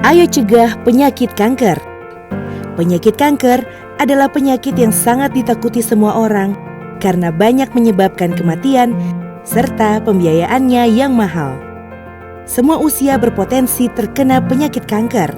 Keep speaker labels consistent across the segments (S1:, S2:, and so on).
S1: Ayo cegah penyakit kanker. Penyakit kanker adalah penyakit yang sangat ditakuti semua orang karena banyak menyebabkan kematian serta pembiayaannya yang mahal. Semua usia berpotensi terkena penyakit kanker.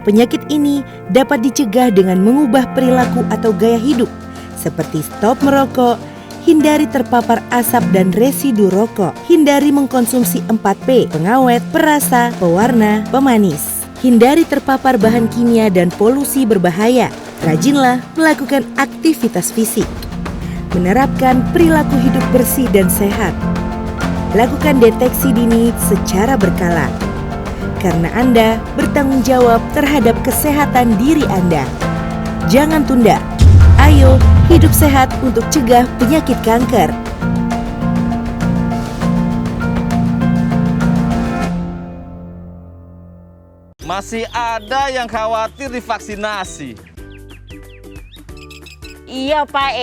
S1: Penyakit ini dapat dicegah dengan mengubah perilaku atau gaya hidup seperti stop merokok, hindari terpapar asap dan residu rokok, hindari mengkonsumsi 4P, pengawet, perasa, pewarna, pemanis. Hindari terpapar bahan kimia dan polusi berbahaya. Rajinlah melakukan aktivitas fisik. Menerapkan perilaku hidup bersih dan sehat. Lakukan deteksi dini secara berkala. Karena Anda bertanggung jawab terhadap kesehatan diri Anda. Jangan tunda. Ayo hidup sehat untuk cegah penyakit kanker.
S2: Masih ada yang khawatir divaksinasi.
S3: Iya Pak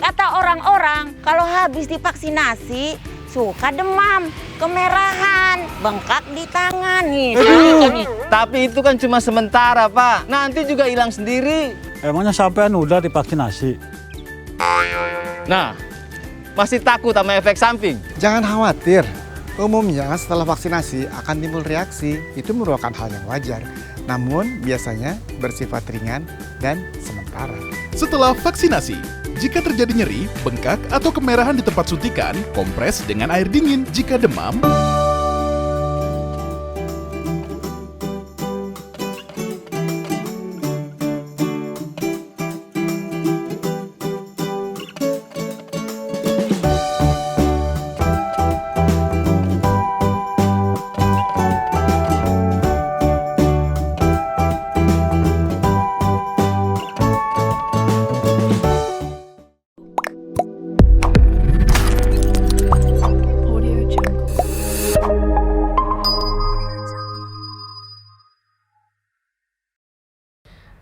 S3: kata orang-orang kalau habis divaksinasi suka demam, kemerahan, bengkak di tangan nih.
S2: Tapi itu kan cuma sementara Pak, nanti juga hilang sendiri.
S4: Emangnya sampean udah divaksinasi?
S2: Nah, masih takut sama efek samping?
S5: Jangan khawatir. Umumnya setelah vaksinasi akan timbul reaksi, itu merupakan hal yang wajar. Namun biasanya bersifat ringan dan sementara.
S6: Setelah vaksinasi, jika terjadi nyeri, bengkak, atau kemerahan di tempat suntikan, kompres dengan air dingin. Jika demam,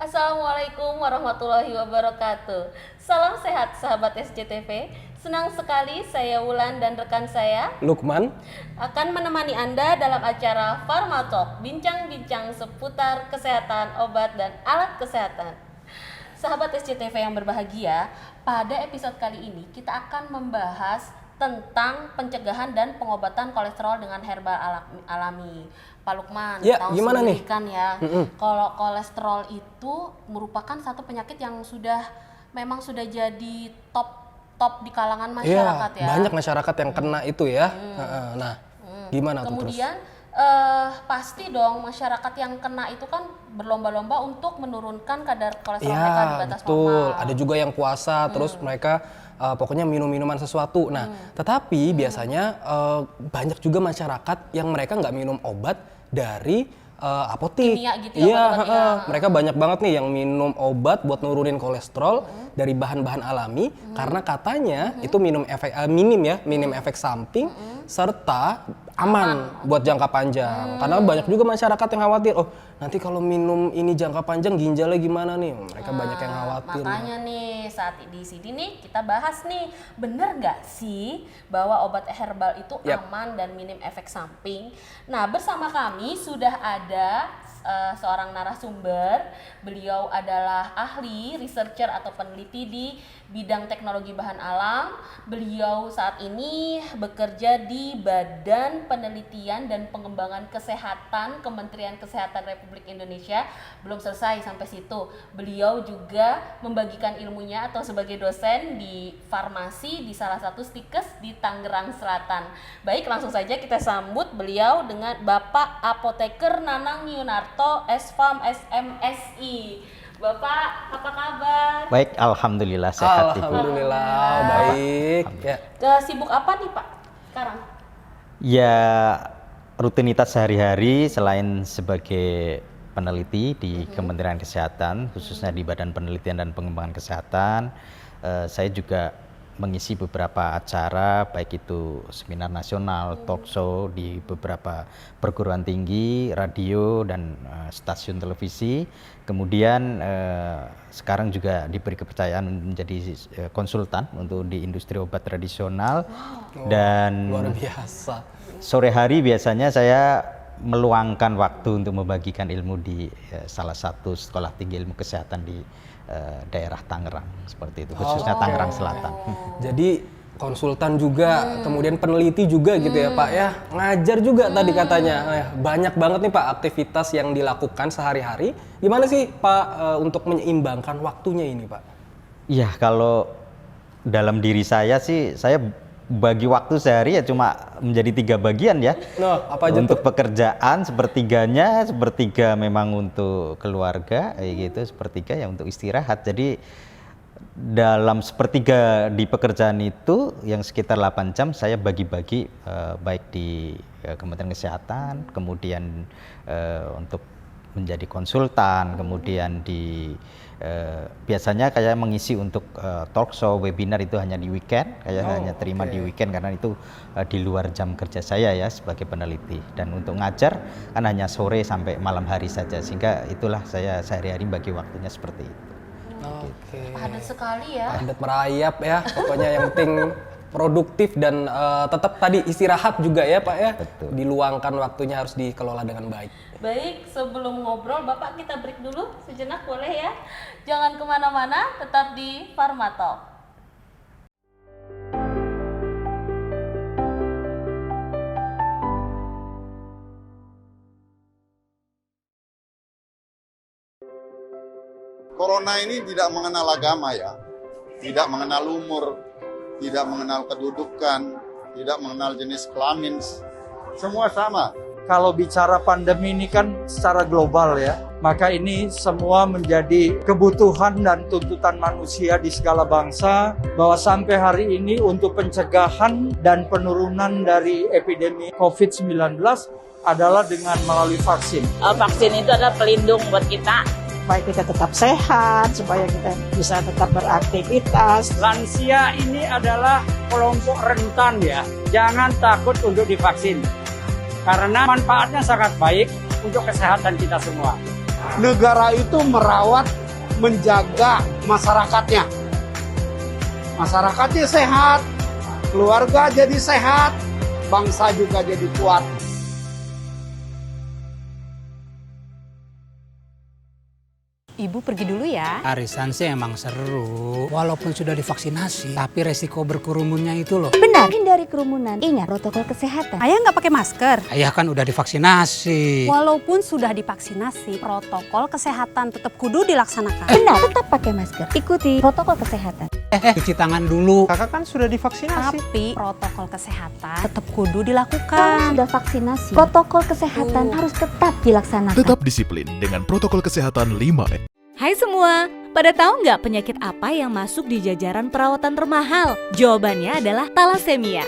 S7: Assalamualaikum warahmatullahi wabarakatuh. Salam sehat sahabat SCTV. Senang sekali saya Wulan dan rekan saya
S8: Lukman
S7: akan menemani Anda dalam acara Pharma Talk, bincang-bincang seputar kesehatan, obat dan alat kesehatan. Sahabat SCTV yang berbahagia, pada episode kali ini kita akan membahas tentang pencegahan dan pengobatan kolesterol dengan herbal alami. Pak Lukman,
S8: ya,
S7: tahu
S8: gimana
S7: sendiri
S8: nih?
S7: Kan ya, kalau kolesterol itu merupakan satu penyakit yang memang sudah jadi top di kalangan masyarakat ya.
S8: Banyak masyarakat yang kena itu ya. Nah, gimana tuh terus?
S7: Kemudian pasti dong masyarakat yang kena itu kan berlomba-lomba untuk menurunkan kadar kolesterol mereka di batas normal.
S8: Ada juga yang puasa, terus mereka pokoknya minum-minuman sesuatu. Nah, tetapi biasanya banyak juga masyarakat yang mereka nggak minum obat dari apotik.
S7: Kimia gitu ya,
S8: Mereka banyak banget nih yang minum obat buat nurunin kolesterol dari bahan-bahan alami karena katanya itu minim efek samping serta aman buat jangka panjang. Karena banyak juga masyarakat yang khawatir, oh nanti kalau minum ini jangka panjang ginjalnya gimana nih? Mereka banyak yang khawatir.
S7: Makanya nih saat di sini nih kita bahas nih, bener nggak sih bahwa obat herbal itu aman dan minim efek samping? Nah, bersama kami sudah ada seorang narasumber. Beliau adalah ahli, researcher atau peneliti di bidang teknologi bahan alam. Beliau saat ini bekerja di Badan Penelitian dan Pengembangan Kesehatan Kementerian Kesehatan Republik Indonesia. Belum selesai sampai situ. Beliau juga membagikan ilmunya atau sebagai dosen di farmasi di salah satu stikes di Tangerang Selatan. Baik, langsung saja kita sambut beliau dengan Bapak Apoteker Nanang Yunarto, SPharm SMSI. Bapak, apa kabar?
S9: Baik, alhamdulillah sehat Ibu.
S8: Alhamdulillah baik. Ya.
S7: Sibuk apa nih Pak sekarang?
S9: Ya, rutinitas sehari-hari selain sebagai peneliti di Kementerian Kesehatan, khususnya di Badan Penelitian dan Pengembangan Kesehatan, saya juga mengisi beberapa acara, baik itu seminar nasional, talk show di beberapa perguruan tinggi, radio, dan stasiun televisi. Kemudian sekarang juga diberi kepercayaan menjadi konsultan untuk di industri obat tradisional. Dan
S8: luar biasa.
S9: Sore hari biasanya saya meluangkan waktu untuk membagikan ilmu di salah satu sekolah tinggi ilmu kesehatan di daerah Tangerang seperti itu, khususnya Tangerang Selatan.
S8: Jadi konsultan juga, kemudian peneliti juga gitu ya Pak ya, ngajar juga tadi katanya. Banyak banget nih Pak aktivitas yang dilakukan sehari-hari. Gimana sih Pak untuk menyeimbangkan waktunya ini Pak?
S9: Iya, kalau dalam diri saya sih, saya bagi waktu sehari ya cuma menjadi 3 bagian ya.
S8: Apa aja
S9: untuk
S8: tuh?
S9: pekerjaan sepertiga memang untuk keluarga, kayak gitu, sepertiga ya untuk istirahat. Jadi dalam sepertiga di pekerjaan itu yang sekitar 8 jam saya bagi-bagi, baik di Kementerian Kesehatan, kemudian untuk menjadi konsultan, kemudian di biasanya kayak mengisi untuk talk show, webinar itu hanya di weekend, hanya terima di weekend karena itu di luar jam kerja saya ya sebagai peneliti. Dan untuk ngajar kan hanya sore sampai malam hari saja, sehingga itulah saya sehari-hari bagi waktunya seperti itu.
S7: Padat sekali ya.
S8: Padat merayap ya, pokoknya yang penting produktif dan tetap tadi istirahat juga ya Pak ya.
S9: Betul.
S8: Diluangkan waktunya harus dikelola dengan baik.
S7: Baik, sebelum ngobrol Bapak kita break dulu sejenak boleh ya. Jangan kemana-mana, tetap di Pharma Talk.
S10: Corona ini tidak mengenal agama ya, tidak mengenal umur, tidak mengenal kedudukan, tidak mengenal jenis kelamin, semua sama.
S11: Kalau bicara pandemi ini kan secara global ya, maka ini semua menjadi kebutuhan dan tuntutan manusia di segala bangsa, bahwa sampai hari ini untuk pencegahan dan penurunan dari epidemi COVID-19 adalah dengan melalui vaksin.
S3: Vaksin itu adalah pelindung buat kita.
S12: Supaya kita tetap sehat, supaya kita bisa tetap beraktivitas.
S11: Lansia ini adalah kelompok rentan ya, jangan takut untuk divaksin. Karena manfaatnya sangat baik untuk kesehatan kita semua.
S13: Negara itu merawat, menjaga masyarakatnya. Masyarakatnya sehat, keluarga jadi sehat, bangsa juga jadi kuat.
S14: Ibu pergi dulu ya.
S15: Arisan sih emang seru. Walaupun sudah divaksinasi, tapi resiko berkerumunnya itu loh.
S14: Benar, hindari kerumunan. Ingat protokol kesehatan. Ayah nggak pakai masker.
S15: Ayah kan udah divaksinasi.
S14: Walaupun sudah divaksinasi, protokol kesehatan tetap kudu dilaksanakan.
S16: Benar, tetap pakai masker. Ikuti protokol kesehatan.
S15: Cuci tangan dulu.
S11: Kakak kan sudah divaksinasi.
S14: Tapi protokol kesehatan tetap kudu dilakukan.
S16: Sudah vaksinasi, protokol kesehatan harus tetap dilaksanakan.
S6: Tetap disiplin dengan protokol kesehatan 5M.
S17: Hai semua, pada tahu nggak penyakit apa yang masuk di jajaran perawatan termahal? Jawabannya adalah talasemia.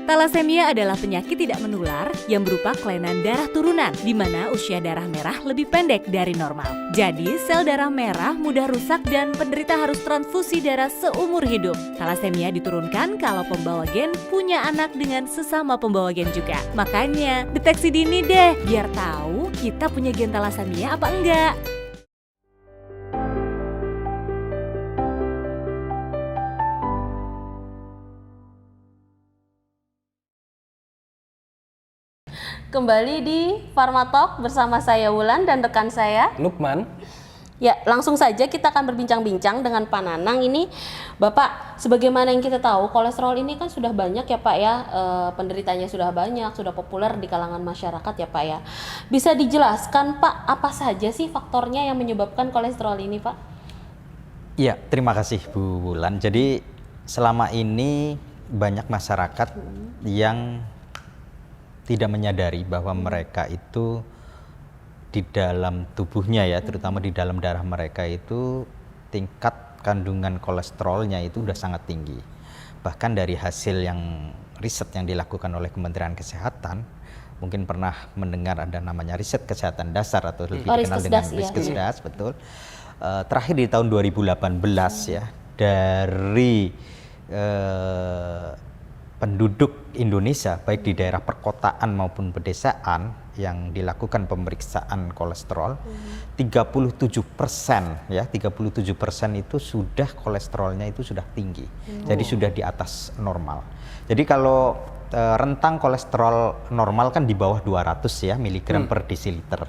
S17: Talasemia adalah penyakit tidak menular yang berupa kelainan darah turunan, di mana usia darah merah lebih pendek dari normal. Jadi, sel darah merah mudah rusak dan penderita harus transfusi darah seumur hidup. Talasemia diturunkan kalau pembawa gen punya anak dengan sesama pembawa gen juga. Makanya, deteksi dini deh, biar tahu kita punya gen talasemia apa enggak.
S7: Kembali di Pharma Talk bersama saya Wulan dan rekan saya
S8: Lukman.
S7: Ya, langsung saja kita akan berbincang-bincang dengan Pak Nanang ini. Bapak, sebagaimana yang kita tahu, kolesterol ini kan sudah banyak ya Pak ya, penderitanya sudah banyak, sudah populer di kalangan masyarakat ya Pak ya. Bisa dijelaskan Pak, apa saja sih faktornya yang menyebabkan kolesterol ini Pak?
S9: Iya, terima kasih Bu Wulan. Jadi selama ini banyak masyarakat yang tidak menyadari bahwa mereka itu di dalam tubuhnya ya, terutama di dalam darah mereka itu tingkat kandungan kolesterolnya itu udah sangat tinggi. Bahkan dari hasil yang riset yang dilakukan oleh Kementerian Kesehatan, mungkin pernah mendengar ada namanya riset kesehatan dasar atau lebih dikenal dengan Riskesdas, betul. Terakhir di tahun 2018 ya, dari penduduk Indonesia baik di daerah perkotaan maupun pedesaan yang dilakukan pemeriksaan kolesterol, 37% ya, 37% itu sudah kolesterolnya itu sudah tinggi. Jadi sudah di atas normal. Jadi kalau rentang kolesterol normal kan di bawah 200 ya miligram per desiliter.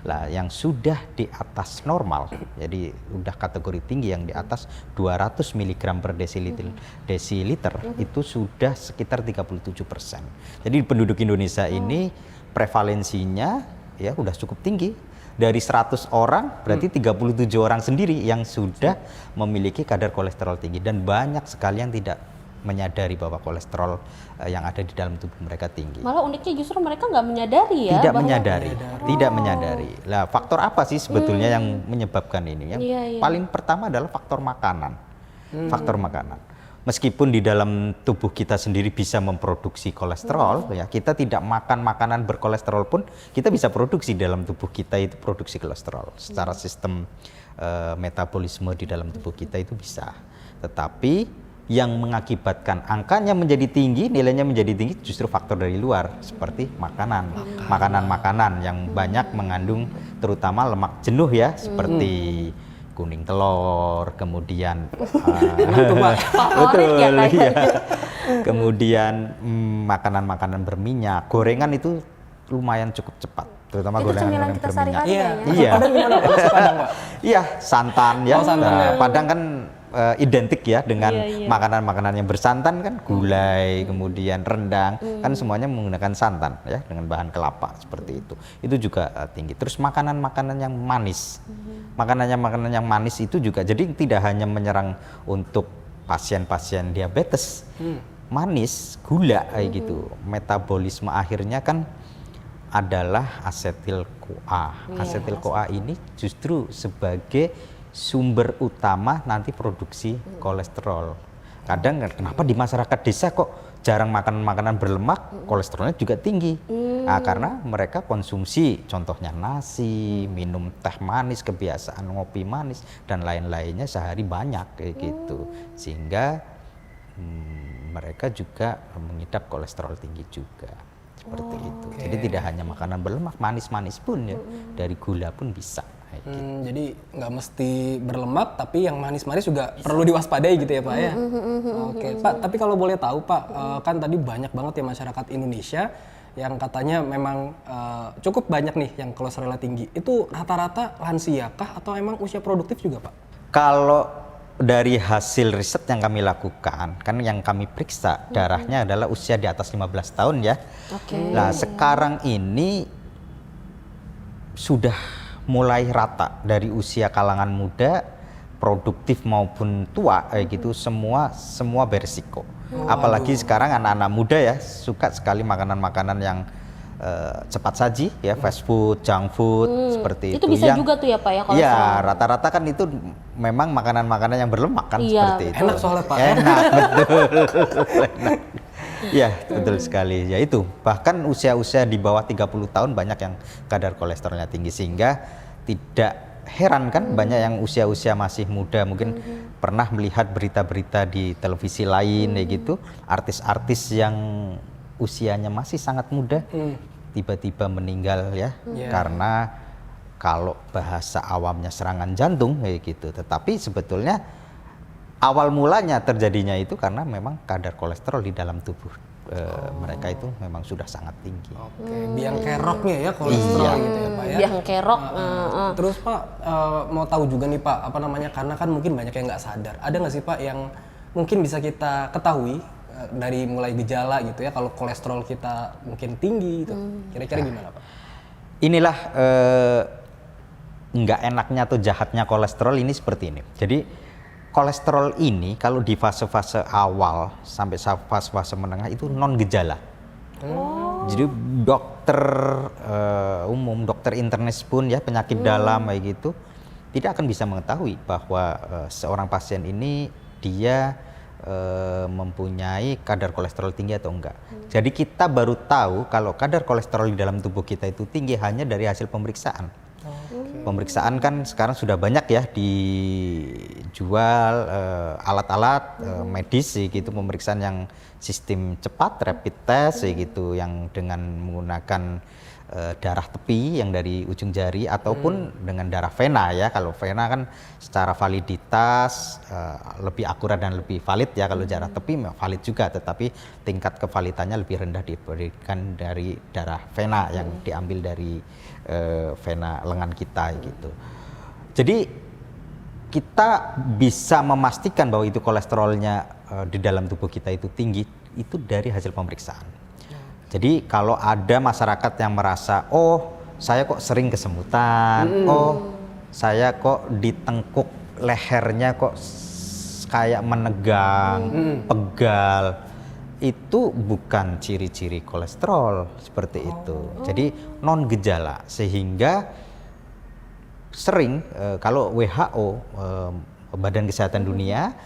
S9: Lah yang sudah di atas normal, jadi udah kategori tinggi yang di atas 200 miligram per desiliter itu sudah sekitar 37%. Jadi penduduk Indonesia ini prevalensinya ya udah cukup tinggi. Dari 100 orang berarti 37 orang sendiri yang sudah memiliki kadar kolesterol tinggi, dan banyak sekali yang tidak menyadari bahwa kolesterol yang ada di dalam tubuh mereka tinggi.
S7: Malah uniknya justru mereka nggak menyadari ya.
S9: Tidak menyadari, tidak menyadari. Lah faktor apa sih sebetulnya yang menyebabkan ini? Yang paling pertama adalah faktor makanan. Faktor makanan. Meskipun di dalam tubuh kita sendiri bisa memproduksi kolesterol, ya kita tidak makan makanan berkolesterol pun kita bisa produksi dalam tubuh kita itu produksi kolesterol. Secara sistem metabolisme di dalam tubuh kita itu bisa. Tetapi yang mengakibatkan angkanya menjadi tinggi, nilainya menjadi tinggi justru faktor dari luar seperti makanan-makanan yang banyak mengandung terutama lemak jenuh ya, seperti kuning telur, kemudian betul ya. Kemudian makanan-makanan berminyak, gorengan itu lumayan cukup cepat, terutama
S7: itu
S9: gorengan berminyak. Iya. Iya, santan ya. Padang kan identik ya dengan makanan-makanan yang bersantan kan, gulai, kemudian rendang, kan semuanya menggunakan santan ya dengan bahan kelapa seperti itu. Itu juga tinggi. Terus makanan-makanan yang manis. Makanan yang manis itu juga jadi tidak hanya menyerang untuk pasien-pasien diabetes. Manis, gula kayak gitu. Metabolisme akhirnya kan adalah asetil-CoA. Asetil-CoA ini justru sebagai sumber utama nanti produksi kolesterol. Kadang kenapa di masyarakat desa kok jarang makan makanan berlemak, kolesterolnya juga tinggi. Nah, karena mereka konsumsi contohnya nasi, minum teh manis, kebiasaan ngopi manis dan lain-lainnya sehari banyak kayak gitu. Sehingga mereka juga mengidap kolesterol tinggi juga. Seperti itu. Jadi tidak hanya makanan berlemak, manis-manis pun ya. Dari gula pun bisa.
S8: Jadi nggak mesti berlemak, tapi yang manis-manis juga perlu diwaspadai gitu ya Pak ya. Oke Pak, tapi kalau boleh tahu Pak, kan tadi banyak banget ya masyarakat Indonesia yang katanya memang cukup banyak nih yang kolesterolnya tinggi. Itu rata-rata lansia kah atau emang usia produktif juga Pak?
S9: Kalau dari hasil riset yang kami lakukan, kan yang kami periksa darahnya adalah usia di atas 15 tahun ya. Nah sekarang ini sudah mulai rata dari usia kalangan muda, produktif maupun tua kayak gitu, semua beresiko. Apalagi sekarang anak-anak muda ya suka sekali makanan-makanan yang cepat saji ya, fast food, junk food seperti itu.
S7: Itu bisa juga tuh ya Pak ya kolesterol.
S9: Iya, rata-rata kan itu memang makanan-makanan yang berlemak kan seperti itu.
S8: Enak soalnya Pak.
S9: Enak betul. Enak. Ya betul sekali, ya itu bahkan usia-usia di bawah 30 tahun banyak yang kadar kolesterolnya tinggi, sehingga tidak heran kan banyak yang usia-usia masih muda mungkin pernah melihat berita-berita di televisi lain kayak gitu, artis-artis yang usianya masih sangat muda tiba-tiba meninggal ya karena kalau bahasa awamnya serangan jantung kayak gitu, tetapi sebetulnya awal mulanya terjadinya itu karena memang kadar kolesterol di dalam tubuh mereka itu memang sudah sangat tinggi.
S8: Biang keroknya ya kolesterol gitu ya Pak ya.
S7: Biang kerok.
S8: Terus Pak mau tahu juga nih Pak, apa namanya, karena kan mungkin banyak yang nggak sadar. Ada nggak sih Pak yang mungkin bisa kita ketahui dari mulai gejala gitu ya kalau kolesterol kita mungkin tinggi gitu. Kira-kira gimana Pak?
S9: Inilah nggak enaknya atau jahatnya kolesterol ini seperti ini. Jadi kolesterol ini kalau di fase-fase awal sampai fase-fase menengah itu non gejala. Jadi dokter umum, dokter internis pun ya penyakit dalam kayak gitu tidak akan bisa mengetahui bahwa seorang pasien ini dia mempunyai kadar kolesterol tinggi atau enggak. Jadi kita baru tahu kalau kadar kolesterol di dalam tubuh kita itu tinggi hanya dari hasil pemeriksaan. Pemeriksaan kan sekarang sudah banyak ya dijual alat-alat medis gitu, pemeriksaan yang sistem cepat, rapid test gitu, yang dengan menggunakan darah tepi yang dari ujung jari ataupun dengan darah vena ya. Kalau vena kan secara validitas lebih akurat dan lebih valid ya. Kalau darah tepi valid juga, tetapi tingkat kevalitannya lebih rendah diberikan dari darah vena yang diambil dari vena lengan kita gitu. Jadi kita bisa memastikan bahwa itu kolesterolnya di dalam tubuh kita itu tinggi itu dari hasil pemeriksaan. Jadi kalau ada masyarakat yang merasa, oh saya kok sering kesemutan, oh saya kok di tengkuk lehernya kok kayak menegang, pegal, itu bukan ciri-ciri kolesterol seperti itu. Jadi non gejala, sehingga sering kalau WHO, Badan Kesehatan Dunia,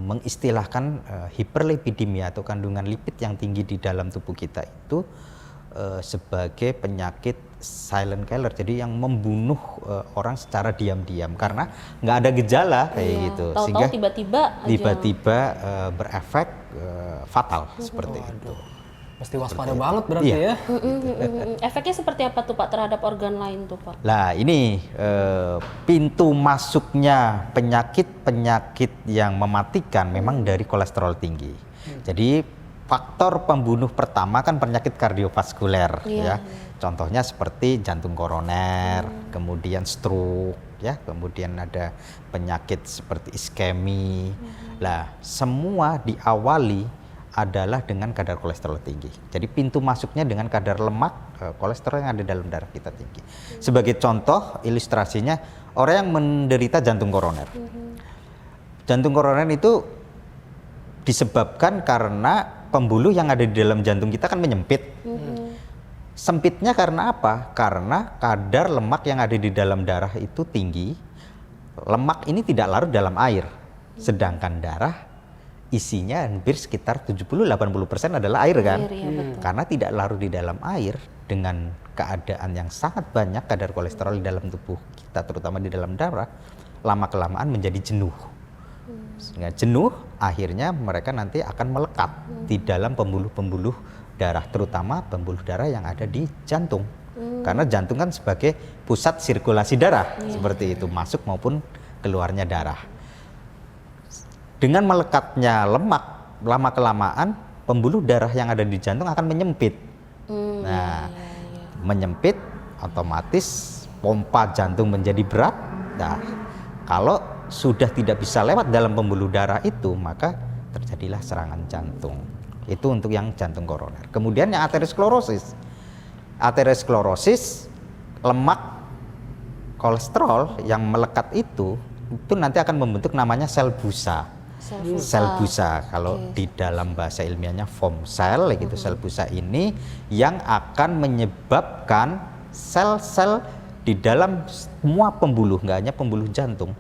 S9: mengistilahkan hiperlipidemia atau kandungan lipid yang tinggi di dalam tubuh kita itu sebagai penyakit silent killer, jadi yang membunuh orang secara diam-diam karena nggak ada gejala kayak gitu, sehingga tiba-tiba berefek fatal seperti itu.
S8: Mesti waspada banget berarti ya.
S7: Efeknya seperti apa tuh Pak terhadap organ lain tuh Pak?
S9: Lah ini pintu masuknya penyakit-penyakit yang mematikan memang dari kolesterol tinggi. Jadi faktor pembunuh pertama kan penyakit kardiovaskuler ya. Contohnya seperti jantung koroner, kemudian stroke ya, kemudian ada penyakit seperti iskemi. Lah semua diawali adalah dengan kadar kolesterol tinggi. Jadi pintu masuknya dengan kadar lemak, kolesterol yang ada dalam darah kita tinggi. Sebagai contoh ilustrasinya, orang yang menderita jantung koroner. Jantung koroner itu disebabkan karena pembuluh yang ada di dalam jantung kita kan menyempit. Sempitnya karena apa? Karena kadar lemak yang ada di dalam darah itu tinggi. Lemak ini tidak larut dalam air. Sedangkan darah isinya hampir sekitar 70-80% adalah air kan? Karena tidak larut di dalam air, dengan keadaan yang sangat banyak kadar kolesterol di dalam tubuh kita, terutama di dalam darah, lama-kelamaan menjadi jenuh. Sehingga jenuh, akhirnya mereka nanti akan melekat di dalam pembuluh-pembuluh darah, terutama pembuluh darah yang ada di jantung. Karena jantung kan sebagai pusat sirkulasi darah, seperti itu, masuk maupun keluarnya darah. Dengan melekatnya lemak, lama-kelamaan pembuluh darah yang ada di jantung akan menyempit. Menyempit, otomatis pompa jantung menjadi berat. Nah, kalau sudah tidak bisa lewat dalam pembuluh darah itu, maka terjadilah serangan jantung. Itu untuk yang jantung koroner. Kemudian yang aterosklerosis. Aterosklerosis, lemak kolesterol yang melekat itu nanti akan membentuk namanya sel busa. Sel busa, kalau di dalam bahasa ilmiahnya foam cell gitu. Sel busa ini yang akan menyebabkan sel-sel di dalam semua pembuluh, nggak hanya pembuluh jantung,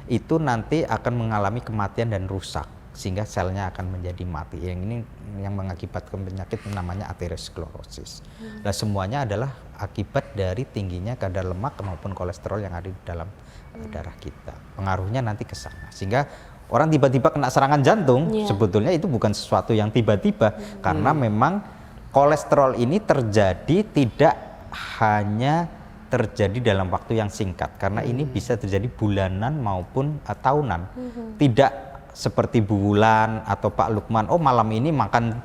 S9: itu nanti akan mengalami kematian dan rusak, sehingga selnya akan menjadi mati. Yang ini yang mengakibatkan penyakit namanya aterosklerosis. Nah, semuanya adalah akibat dari tingginya kadar lemak maupun kolesterol yang ada di dalam darah kita. Pengaruhnya nanti ke sana, sehingga orang tiba-tiba kena serangan jantung, sebetulnya itu bukan sesuatu yang tiba-tiba, karena memang kolesterol ini terjadi tidak hanya terjadi dalam waktu yang singkat, karena ini bisa terjadi bulanan maupun tahunan. Tidak seperti Bu Wulan atau Pak Lukman, oh malam ini makan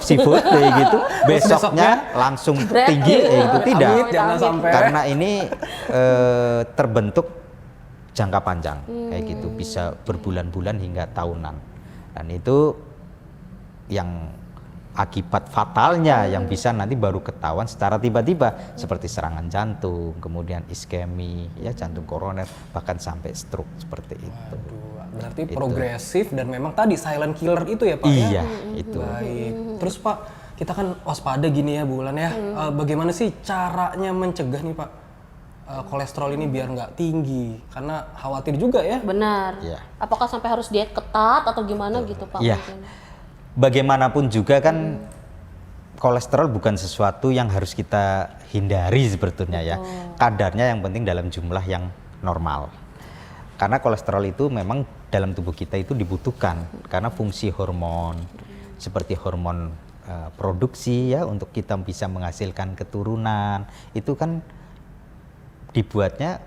S9: seafood kayak gitu, besoknya langsung tinggi itu tidak. Karena ini terbentuk jangka panjang kayak gitu, bisa berbulan-bulan hingga tahunan, dan itu yang akibat fatalnya yang bisa nanti baru ketahuan secara tiba-tiba, seperti serangan jantung, kemudian iskemi ya, jantung koroner, bahkan sampai stroke seperti itu.
S8: Berarti progresif dan memang tadi silent killer itu ya Pak?
S9: Iya, itu.
S8: Baik. Terus Pak, kita kan waspada gini ya Bu Wulan ya, bagaimana sih caranya mencegah nih Pak kolesterol ini biar nggak tinggi, karena khawatir juga ya.
S7: Benar.
S9: Ya.
S7: Apakah sampai harus diet ketat atau gimana gitu Pak?
S9: Iya. Bagaimanapun juga kan kolesterol bukan sesuatu yang harus kita hindari sebetulnya ya. Kadarnya yang penting dalam jumlah yang normal. Karena kolesterol itu memang dalam tubuh kita itu dibutuhkan karena fungsi hormon seperti hormon produksi ya untuk kita bisa menghasilkan keturunan, itu kan dibuatnya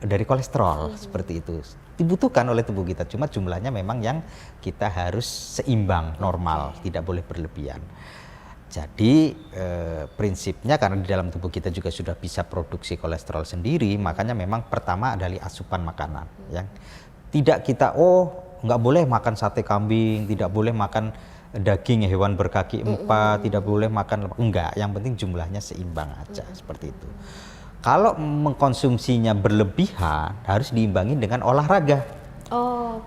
S9: dari kolesterol seperti itu. Dibutuhkan oleh tubuh kita, cuma jumlahnya memang yang kita harus seimbang, normal, tidak boleh berlebihan. Jadi prinsipnya karena di dalam tubuh kita juga sudah bisa produksi kolesterol sendiri, makanya memang pertama adalah asupan makanan. Yang tidak kita nggak boleh makan sate kambing, tidak boleh makan daging hewan berkaki 4, tidak boleh makan, enggak. Yang penting jumlahnya seimbang aja seperti itu. Kalau mengkonsumsinya berlebihan harus diimbangi dengan olahraga.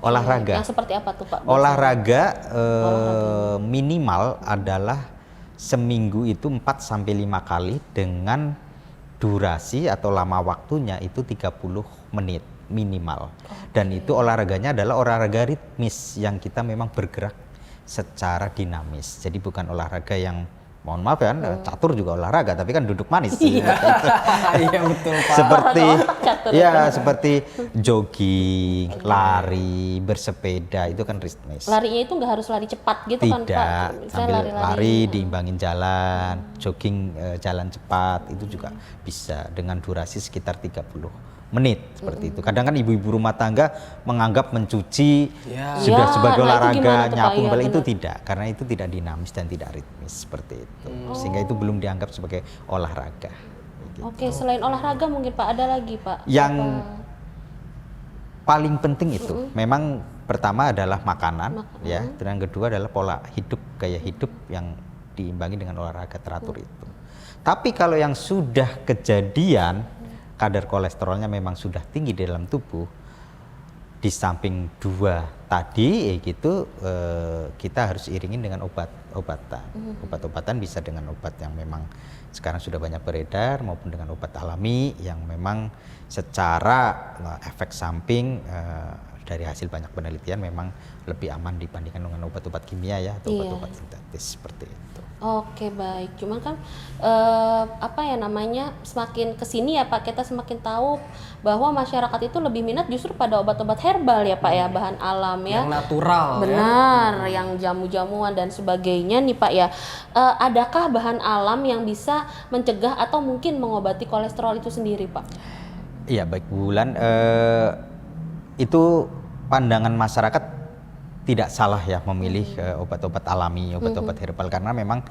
S9: Olahraga.
S7: Yang seperti apa tuh Pak?
S9: Olahraga minimal adalah seminggu itu 4-5 kali dengan durasi atau lama waktunya itu 30 menit minimal. Dan itu olahraganya adalah olahraga ritmis yang kita memang bergerak secara dinamis. Jadi bukan olahraga yang, mohon maaf ya, catur juga olahraga, tapi kan duduk manis.
S8: Iya betul Pak.
S9: Seperti jogging, lari, bersepeda, itu kan ritmis.
S7: Larinya itu nggak harus lari cepat gitu kan Pak?
S9: Tidak, sambil lari diimbangin jalan, jogging jalan cepat, itu juga bisa dengan durasi sekitar 30 menit seperti itu. Kadang kan ibu-ibu rumah tangga menganggap mencuci sudah sebagai olahraga, nyapu balik, itu tidak, karena itu tidak dinamis dan tidak ritmis seperti itu. Sehingga itu belum dianggap sebagai olahraga.
S7: Oke, selain olahraga mungkin Pak ada lagi Pak?
S9: Yang paling penting itu memang pertama adalah makanan. Ya, dan yang kedua adalah pola hidup, gaya hidup yang diimbangi dengan olahraga teratur itu. Tapi kalau yang sudah kejadian kadar kolesterolnya memang sudah tinggi di dalam tubuh, di samping 2 tadi kita harus iringin dengan obat-obatan. Obat-obatan bisa dengan obat yang memang sekarang sudah banyak beredar maupun dengan obat alami yang memang secara efek samping dari hasil banyak penelitian memang lebih aman dibandingkan dengan obat-obat kimia ya atau obat-obat sintetis seperti itu.
S7: Oke baik, cuman kan semakin kesini ya Pak, kita semakin tahu bahwa masyarakat itu lebih minat justru pada obat-obat herbal ya Pak ya, bahan alam ya,
S8: yang natural.
S7: Benar, yang jamu-jamuan dan sebagainya nih Pak ya. Adakah bahan alam yang bisa mencegah atau mungkin mengobati kolesterol itu sendiri Pak?
S9: Iya baik Bu Wulan, itu pandangan masyarakat tidak salah ya memilih obat-obat alami, obat-obat herbal, karena memang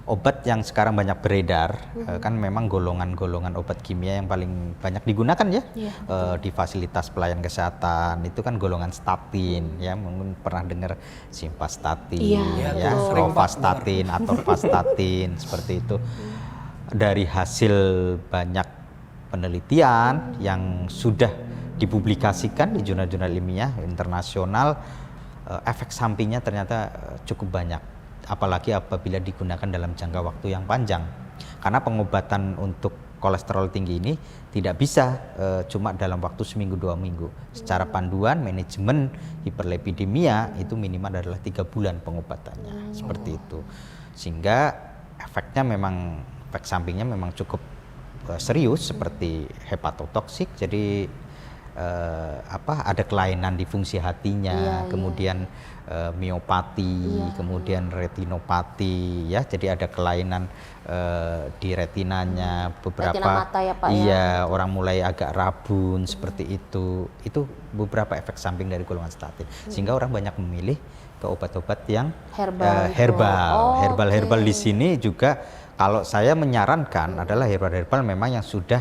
S9: obat yang sekarang banyak beredar kan memang golongan-golongan obat kimia yang paling banyak digunakan ya di fasilitas pelayan kesehatan itu kan golongan statin ya, mungkin pernah dengar simvastatin, rovastatin, atorvastatin seperti itu. Dari hasil banyak penelitian yang sudah dipublikasikan di jurnal-jurnal ilmiah internasional, efek sampingnya ternyata cukup banyak, apalagi apabila digunakan dalam jangka waktu yang panjang. Karena pengobatan untuk kolesterol tinggi ini tidak bisa cuma dalam waktu seminggu 2 minggu. Secara panduan manajemen hiperlipidemia itu minimal adalah 3 bulan pengobatannya, seperti itu. Sehingga efek sampingnya memang cukup serius seperti hepatotoksik, jadi ada kelainan di fungsi hatinya, kemudian miopati, kemudian retinopati ya, jadi ada kelainan di retinanya, beberapa
S7: retina mata ya Pak ya?
S9: Orang mulai agak rabun seperti itu beberapa efek samping dari golongan statin, sehingga orang banyak memilih ke obat-obat yang herbal di sini juga. Kalau saya menyarankan adalah herbal memang yang sudah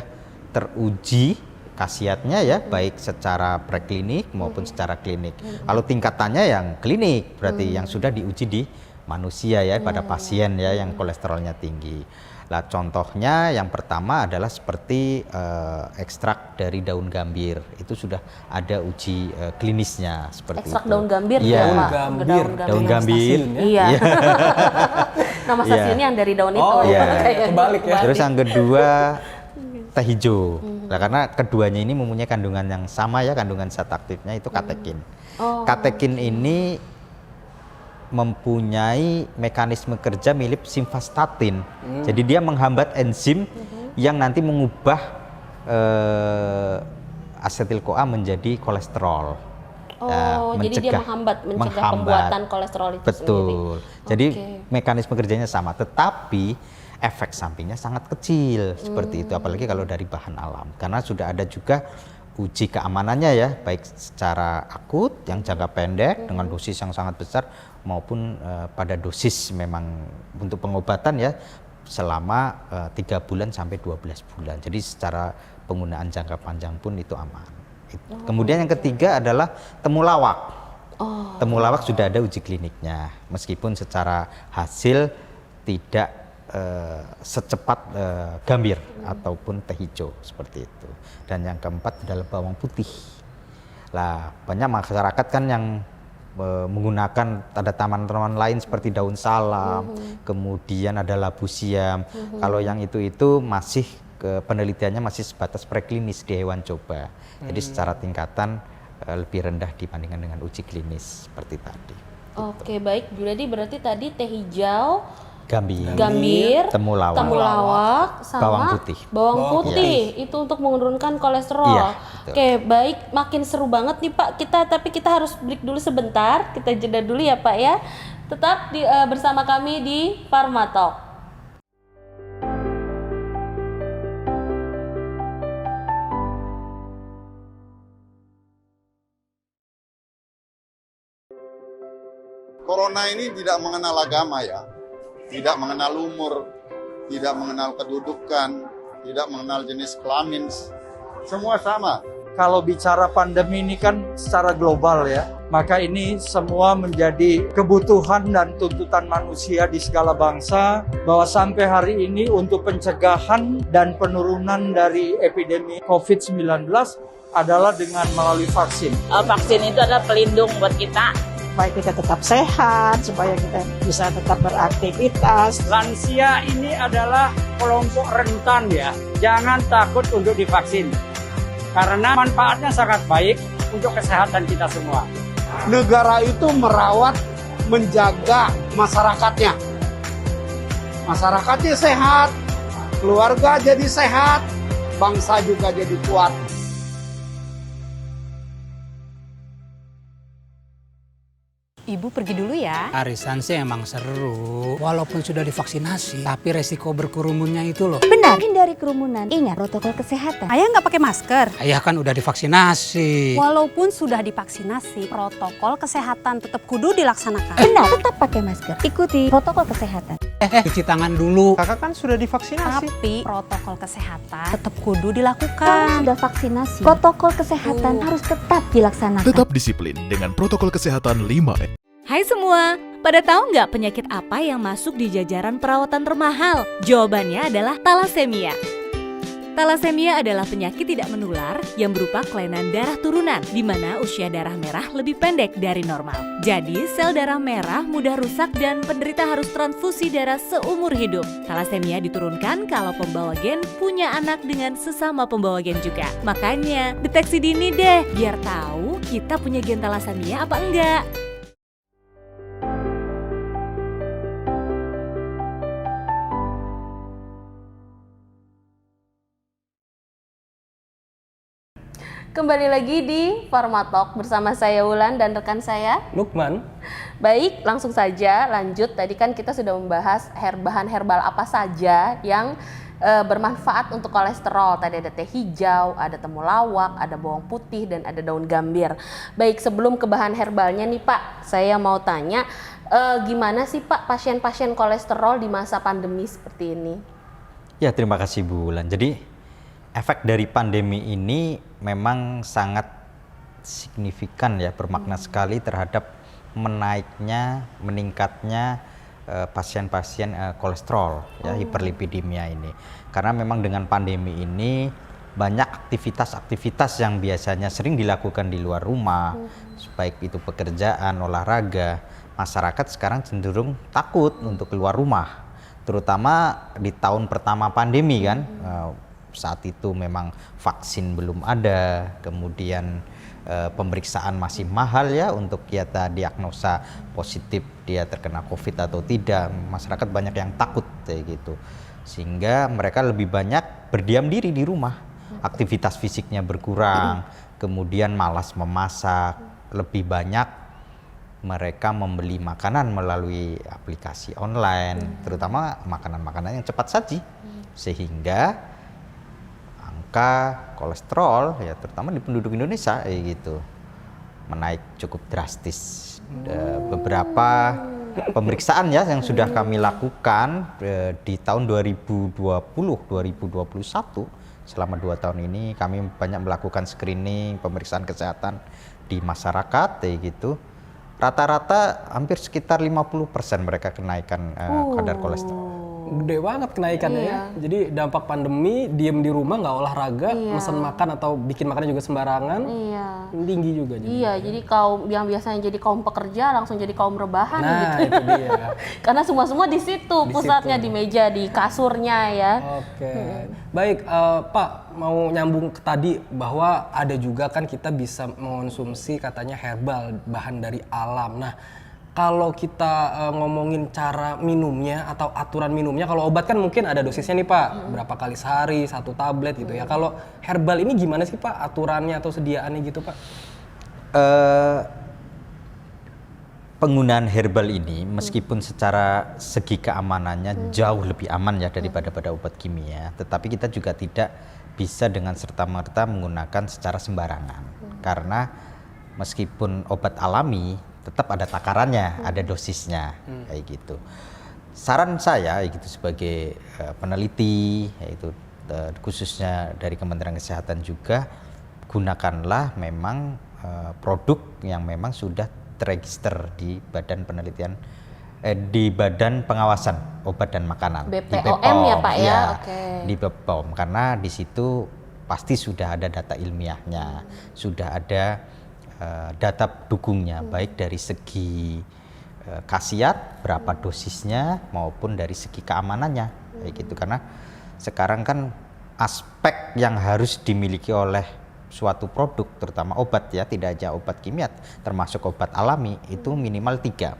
S9: teruji khasiatnya ya, baik secara preklinik maupun secara klinik. Kalau tingkatannya yang klinik berarti yang sudah diuji di manusia ya, pada pasien ya yang kolesterolnya tinggi. Nah, contohnya yang pertama adalah seperti ekstrak dari daun gambir, itu sudah ada uji klinisnya seperti
S7: ekstrak
S9: itu.
S7: Daun gambir
S9: ya, daun gambir.
S7: Iya. Nama stasiunnya yang dari daun itu.
S8: Kebalik ya.
S9: Terus yang kedua teh hijau. Nah, karena keduanya ini mempunyai kandungan yang sama ya, kandungan zat aktifnya itu katekin. Katekin ini mempunyai mekanisme kerja mirip simvastatin. Jadi dia menghambat enzim yang nanti mengubah asetil-CoA menjadi kolesterol.
S7: jadi dia mencegah pembuatan kolesterol itu sendiri.
S9: Betul. Jadi mekanisme kerjanya sama, tetapi efek sampingnya sangat kecil seperti itu. Apalagi kalau dari bahan alam, karena sudah ada juga uji keamanannya ya, baik secara akut yang jangka pendek dengan dosis yang sangat besar maupun pada dosis memang untuk pengobatan ya selama 3 bulan sampai 12 bulan. Jadi secara penggunaan jangka panjang pun itu aman. Kemudian yang ketiga adalah temulawak. Temulawak sudah ada uji kliniknya, meskipun secara hasil tidak secepat gambir ataupun teh hijau seperti itu. Dan yang keempat adalah bawang putih. Lah banyak masyarakat kan yang menggunakan ada tanaman-tanaman lain seperti daun salam, kemudian ada labu siam. Kalau yang itu masih penelitiannya masih sebatas preklinis di hewan coba. Jadi secara tingkatan lebih rendah dibandingkan dengan uji klinis seperti tadi.
S7: Oke, baik. Jadi berarti tadi teh hijau,
S9: gambir, temulawak,
S7: sama bawang putih. Itu untuk menurunkan kolesterol.
S9: Iya,
S7: oke, baik. Makin seru banget nih Pak tapi kita harus break dulu sebentar. Kita jeda dulu ya Pak ya. Tetap bersama kami di Pharmatalk.
S10: Corona ini tidak mengenal agama ya, tidak mengenal umur, tidak mengenal kedudukan, tidak mengenal jenis kelamin, semua sama.
S11: Kalau bicara pandemi ini kan secara global ya, maka ini semua menjadi kebutuhan dan tuntutan manusia di segala bangsa, bahwa sampai hari ini untuk pencegahan dan penurunan dari epidemi COVID-19 adalah dengan melalui vaksin.
S12: Vaksin itu adalah pelindung buat kita, supaya kita tetap sehat, supaya kita bisa tetap beraktivitas.
S13: Lansia ini adalah kelompok rentan ya, jangan takut untuk divaksin. Karena manfaatnya sangat baik untuk kesehatan kita semua. Negara itu merawat, menjaga masyarakatnya. Masyarakatnya sehat, keluarga jadi sehat, bangsa juga jadi kuat.
S14: Ibu pergi dulu ya.
S15: Arisan sih emang seru. Walaupun sudah divaksinasi, tapi resiko berkerumunnya itu loh.
S16: Benar, hindari kerumunan. Ingat protokol kesehatan.
S14: Ayah nggak pakai masker.
S15: Ayah kan udah divaksinasi.
S14: Walaupun sudah divaksinasi, protokol kesehatan tetap kudu dilaksanakan.
S16: Benar, tetap pakai masker. Ikuti protokol kesehatan.
S15: Cuci tangan dulu.
S2: Kakak kan sudah divaksinasi.
S14: Tapi protokol kesehatan tetap kudu
S16: Kalau
S14: dilakukan.
S16: sudah vaksinasi, protokol kesehatan harus tetap dilaksanakan.
S6: Tetap disiplin dengan protokol kesehatan 5M.
S17: Hai semua, pada tahu nggak penyakit apa yang masuk di jajaran perawatan termahal? Jawabannya adalah talasemia. Talasemia adalah penyakit tidak menular yang berupa kelainan darah turunan, di mana usia darah merah lebih pendek dari normal. Jadi, sel darah merah mudah rusak dan penderita harus transfusi darah seumur hidup. Talasemia diturunkan kalau pembawa gen punya anak dengan sesama pembawa gen juga. Makanya, deteksi dini deh, biar tahu kita punya gen talasemia apa enggak.
S7: Kembali lagi di Pharmatalk bersama saya Wulan dan rekan saya
S8: Lukman.
S7: Baik, langsung saja lanjut. Tadi kan kita sudah membahas bahan herbal apa saja yang bermanfaat untuk kolesterol. Tadi ada teh hijau, ada temulawak, ada bawang putih, dan ada daun gambir. Baik, sebelum ke bahan herbalnya nih Pak, saya mau tanya gimana sih Pak pasien-pasien kolesterol di masa pandemi seperti ini?
S9: Ya, terima kasih Bu Wulan. Jadi efek dari pandemi ini memang sangat signifikan ya, bermakna sekali terhadap meningkatnya pasien-pasien kolesterol ya, hiperlipidemia ini. Karena memang dengan pandemi ini banyak aktivitas-aktivitas yang biasanya sering dilakukan di luar rumah, baik itu pekerjaan, olahraga, masyarakat sekarang cenderung takut untuk keluar rumah. Terutama di tahun pertama pandemi kan, saat itu memang vaksin belum ada, kemudian pemeriksaan masih mahal ya untuk kita diagnosa positif dia terkena COVID atau tidak. Masyarakat banyak yang takut kayak gitu, sehingga mereka lebih banyak berdiam diri di rumah, aktivitas fisiknya berkurang, kemudian malas memasak, lebih banyak mereka membeli makanan melalui aplikasi online, terutama makanan-makanan yang cepat saji, sehingga angka kolesterol ya terutama di penduduk Indonesia gitu menaik cukup drastis. Beberapa pemeriksaan ya yang sudah kami lakukan di tahun 2020-2021, selama 2 tahun ini kami banyak melakukan screening, pemeriksaan kesehatan di masyarakat gitu. Rata-rata hampir sekitar 50% mereka kenaikan kadar kolesterol.
S8: Gede banget kenaikannya ya. Jadi dampak pandemi, diem di rumah nggak olahraga, mesen makan atau bikin makannya juga sembarangan, tinggi juga.
S7: Iya, jadi kaum yang biasanya jadi kaum pekerja langsung jadi kaum rebahan
S8: nah,
S7: gitu.
S8: Itu dia.
S7: Karena semua di situ pusatnya, di meja, di kasurnya ya.
S8: Oke. Baik, Pak, mau nyambung ke tadi bahwa ada juga kan kita bisa mengonsumsi katanya herbal, bahan dari alam. Nah, kalau kita ngomongin cara minumnya atau aturan minumnya, kalau obat kan mungkin ada dosisnya nih Pak, berapa kali sehari, 1 tablet gitu ya. Kalau herbal ini gimana sih Pak aturannya atau sediaannya gitu Pak?
S9: Penggunaan herbal ini meskipun secara segi keamanannya jauh lebih aman ya daripada obat kimia, tetapi kita juga tidak bisa dengan serta-merta menggunakan secara sembarangan. Karena meskipun obat alami tetap ada takarannya, ada dosisnya kayak gitu. Saran saya gitu sebagai peneliti yaitu khususnya dari Kementerian Kesehatan juga, gunakanlah memang produk yang memang sudah terregister di Badan Penelitian di Badan Pengawasan Obat dan Makanan,
S7: BPOM ya Pak ya.
S9: Di BPOM, karena di situ pasti sudah ada data ilmiahnya, sudah ada data dukungnya, baik dari segi khasiat berapa dosisnya maupun dari segi keamanannya kayak gitu. Karena sekarang kan aspek yang harus dimiliki oleh suatu produk, terutama obat ya, tidak aja obat kimia, termasuk obat alami, itu minimal 3.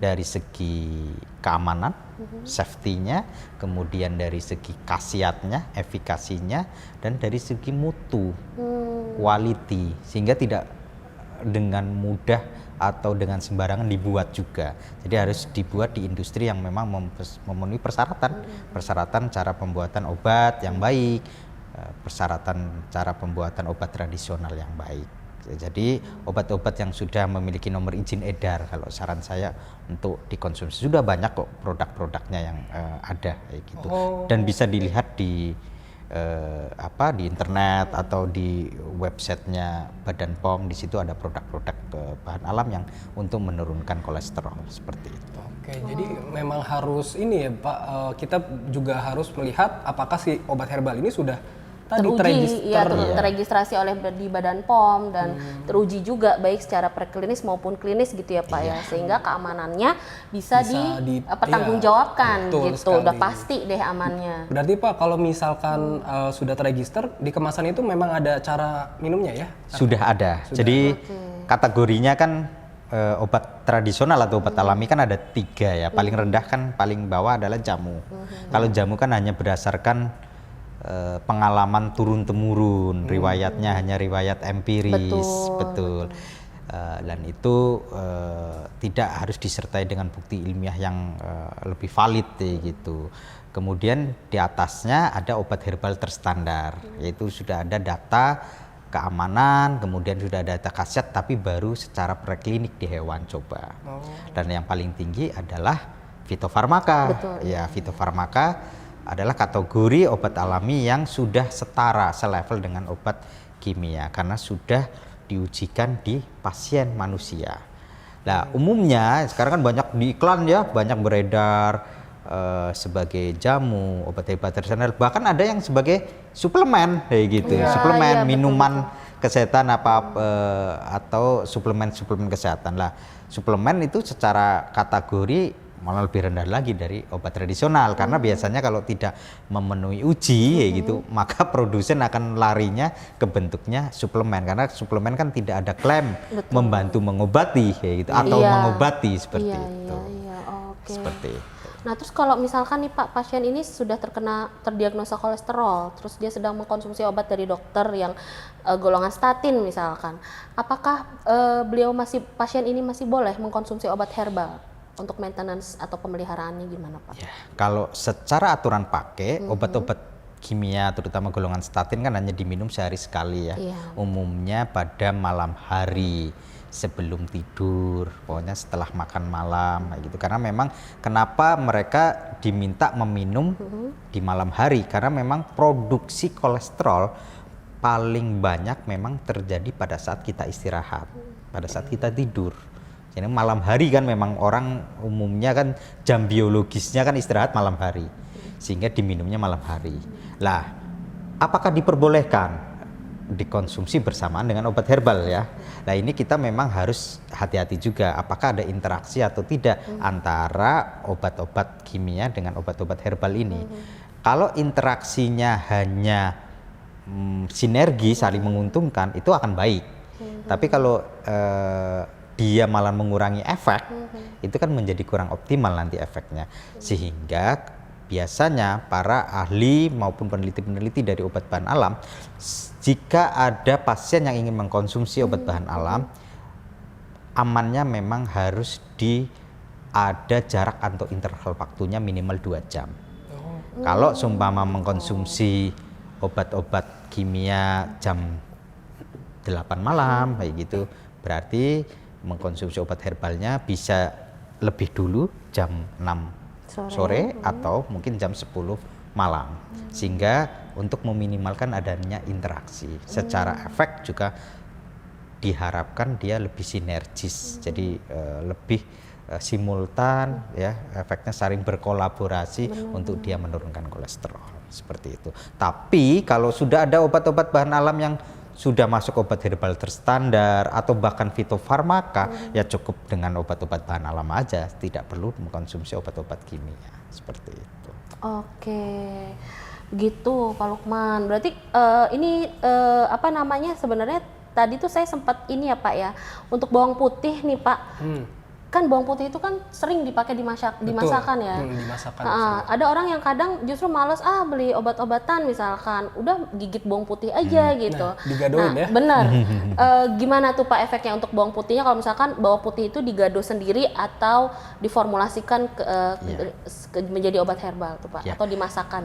S9: Dari segi keamanan, safety-nya, kemudian dari segi khasiatnya, efikasinya, dan dari segi mutu, quality, sehingga tidak dengan mudah atau dengan sembarangan dibuat juga. Jadi harus dibuat di industri yang memang memenuhi persyaratan cara pembuatan obat yang baik, persyaratan cara pembuatan obat tradisional yang baik. Jadi obat-obat yang sudah memiliki nomor izin edar, kalau saran saya untuk dikonsumsi, sudah banyak kok produk-produknya yang ada kayak gitu. Dan bisa dilihat di di internet atau di websitenya Badan POM. Di situ ada produk-produk bahan alam yang untuk menurunkan kolesterol seperti itu.
S8: Oke, jadi memang harus ini ya Pak, kita juga harus melihat apakah si obat herbal ini sudah
S7: terregistrasi oleh di Badan POM dan teruji juga baik secara preklinis maupun klinis gitu ya Pak ya, sehingga keamanannya bisa dipertanggungjawabkan gitu, sekali. Udah pasti deh amannya.
S8: Berarti Pak, kalau misalkan sudah terregister di kemasan itu memang ada cara minumnya ya?
S9: Sudah ada. Jadi kategorinya kan obat tradisional atau obat alami kan ada 3 ya. Paling rendah kan, paling bawah adalah jamu. Kalau jamu kan hanya berdasarkan pengalaman turun-temurun, riwayatnya hanya riwayat empiris, betul. Dan itu tidak harus disertai dengan bukti ilmiah yang lebih valid gitu. Kemudian di atasnya ada obat herbal terstandar, yaitu sudah ada data keamanan, kemudian sudah ada data khasiat, tapi baru secara preklinik di hewan coba. Dan yang paling tinggi adalah fitofarmaka. Ya, fitofarmaka adalah kategori obat alami yang sudah setara, selevel dengan obat kimia karena sudah diujikan di pasien manusia. Nah, umumnya sekarang kan banyak di iklan ya, banyak beredar sebagai jamu, obat herbal tradisional, bahkan ada yang sebagai suplemen kayak gitu, suplemen minuman kesehatan atau suplemen kesehatan lah. Suplemen itu secara kategori malah lebih rendah lagi dari obat tradisional karena biasanya kalau tidak memenuhi uji gitu, maka produsen akan larinya ke bentuknya suplemen karena suplemen kan tidak ada klaim membantu mengobati kayak gitu atau mengobati seperti itu. Seperti itu.
S7: Nah, terus kalau misalkan nih Pak, pasien ini sudah terdiagnosa kolesterol, terus dia sedang mengkonsumsi obat dari dokter yang golongan statin misalkan, apakah pasien ini masih boleh mengkonsumsi obat herbal untuk maintenance atau pemeliharaannya gimana Pak?
S9: Ya, kalau secara aturan pakai obat-obat kimia terutama golongan statin kan hanya diminum sehari sekali ya. Umumnya pada malam hari sebelum tidur, pokoknya setelah makan malam gitu. Karena memang kenapa mereka diminta meminum di malam hari, karena memang produksi kolesterol paling banyak memang terjadi pada saat kita istirahat, pada saat kita tidur. Jadi malam hari kan memang orang umumnya kan jam biologisnya kan istirahat malam hari, sehingga diminumnya malam hari. Lah, apakah diperbolehkan dikonsumsi bersamaan dengan obat herbal ya? Nah ini kita memang harus hati-hati juga, apakah ada interaksi atau tidak antara obat-obat kimia dengan obat-obat herbal ini. Kalau interaksinya hanya sinergi, saling menguntungkan, itu akan baik. Tapi kalau dia malah mengurangi efek, itu kan menjadi kurang optimal nanti efeknya. Sehingga biasanya para ahli maupun peneliti-peneliti dari obat bahan alam, jika ada pasien yang ingin mengkonsumsi obat bahan alam, amannya memang harus ada jarak atau interval waktunya minimal 2 jam. Kalau seumpama mengkonsumsi obat-obat kimia jam 8 malam kayak gitu, berarti mengkonsumsi obat herbalnya bisa lebih dulu jam 6 sore atau mungkin jam 10 malam, sehingga untuk meminimalkan adanya interaksi. Secara efek juga diharapkan dia lebih sinergis, jadi lebih simultan ya, efeknya saling berkolaborasi untuk dia menurunkan kolesterol seperti itu. Tapi kalau sudah ada obat-obat bahan alam yang sudah masuk obat herbal terstandar atau bahkan fitofarmaka, ya cukup dengan obat-obat bahan alam aja, tidak perlu mengkonsumsi obat-obat kimia seperti itu.
S7: Oke, gitu Pak Lukman. Berarti ini sebenarnya tadi tuh saya sempat ini ya Pak ya, untuk bawang putih nih Pak. Kan bawang putih itu kan sering dipakai dimasakan ya.
S8: Dimasakan.
S7: Ada orang yang kadang justru males beli obat-obatan misalkan, udah gigit bawang putih aja gitu.
S8: Nah, digadoin ya.
S7: Bener. Gimana tuh Pak efeknya untuk bawang putihnya kalau misalkan bawang putih itu digado sendiri atau diformulasikan menjadi obat herbal tuh Pak, atau dimasakan?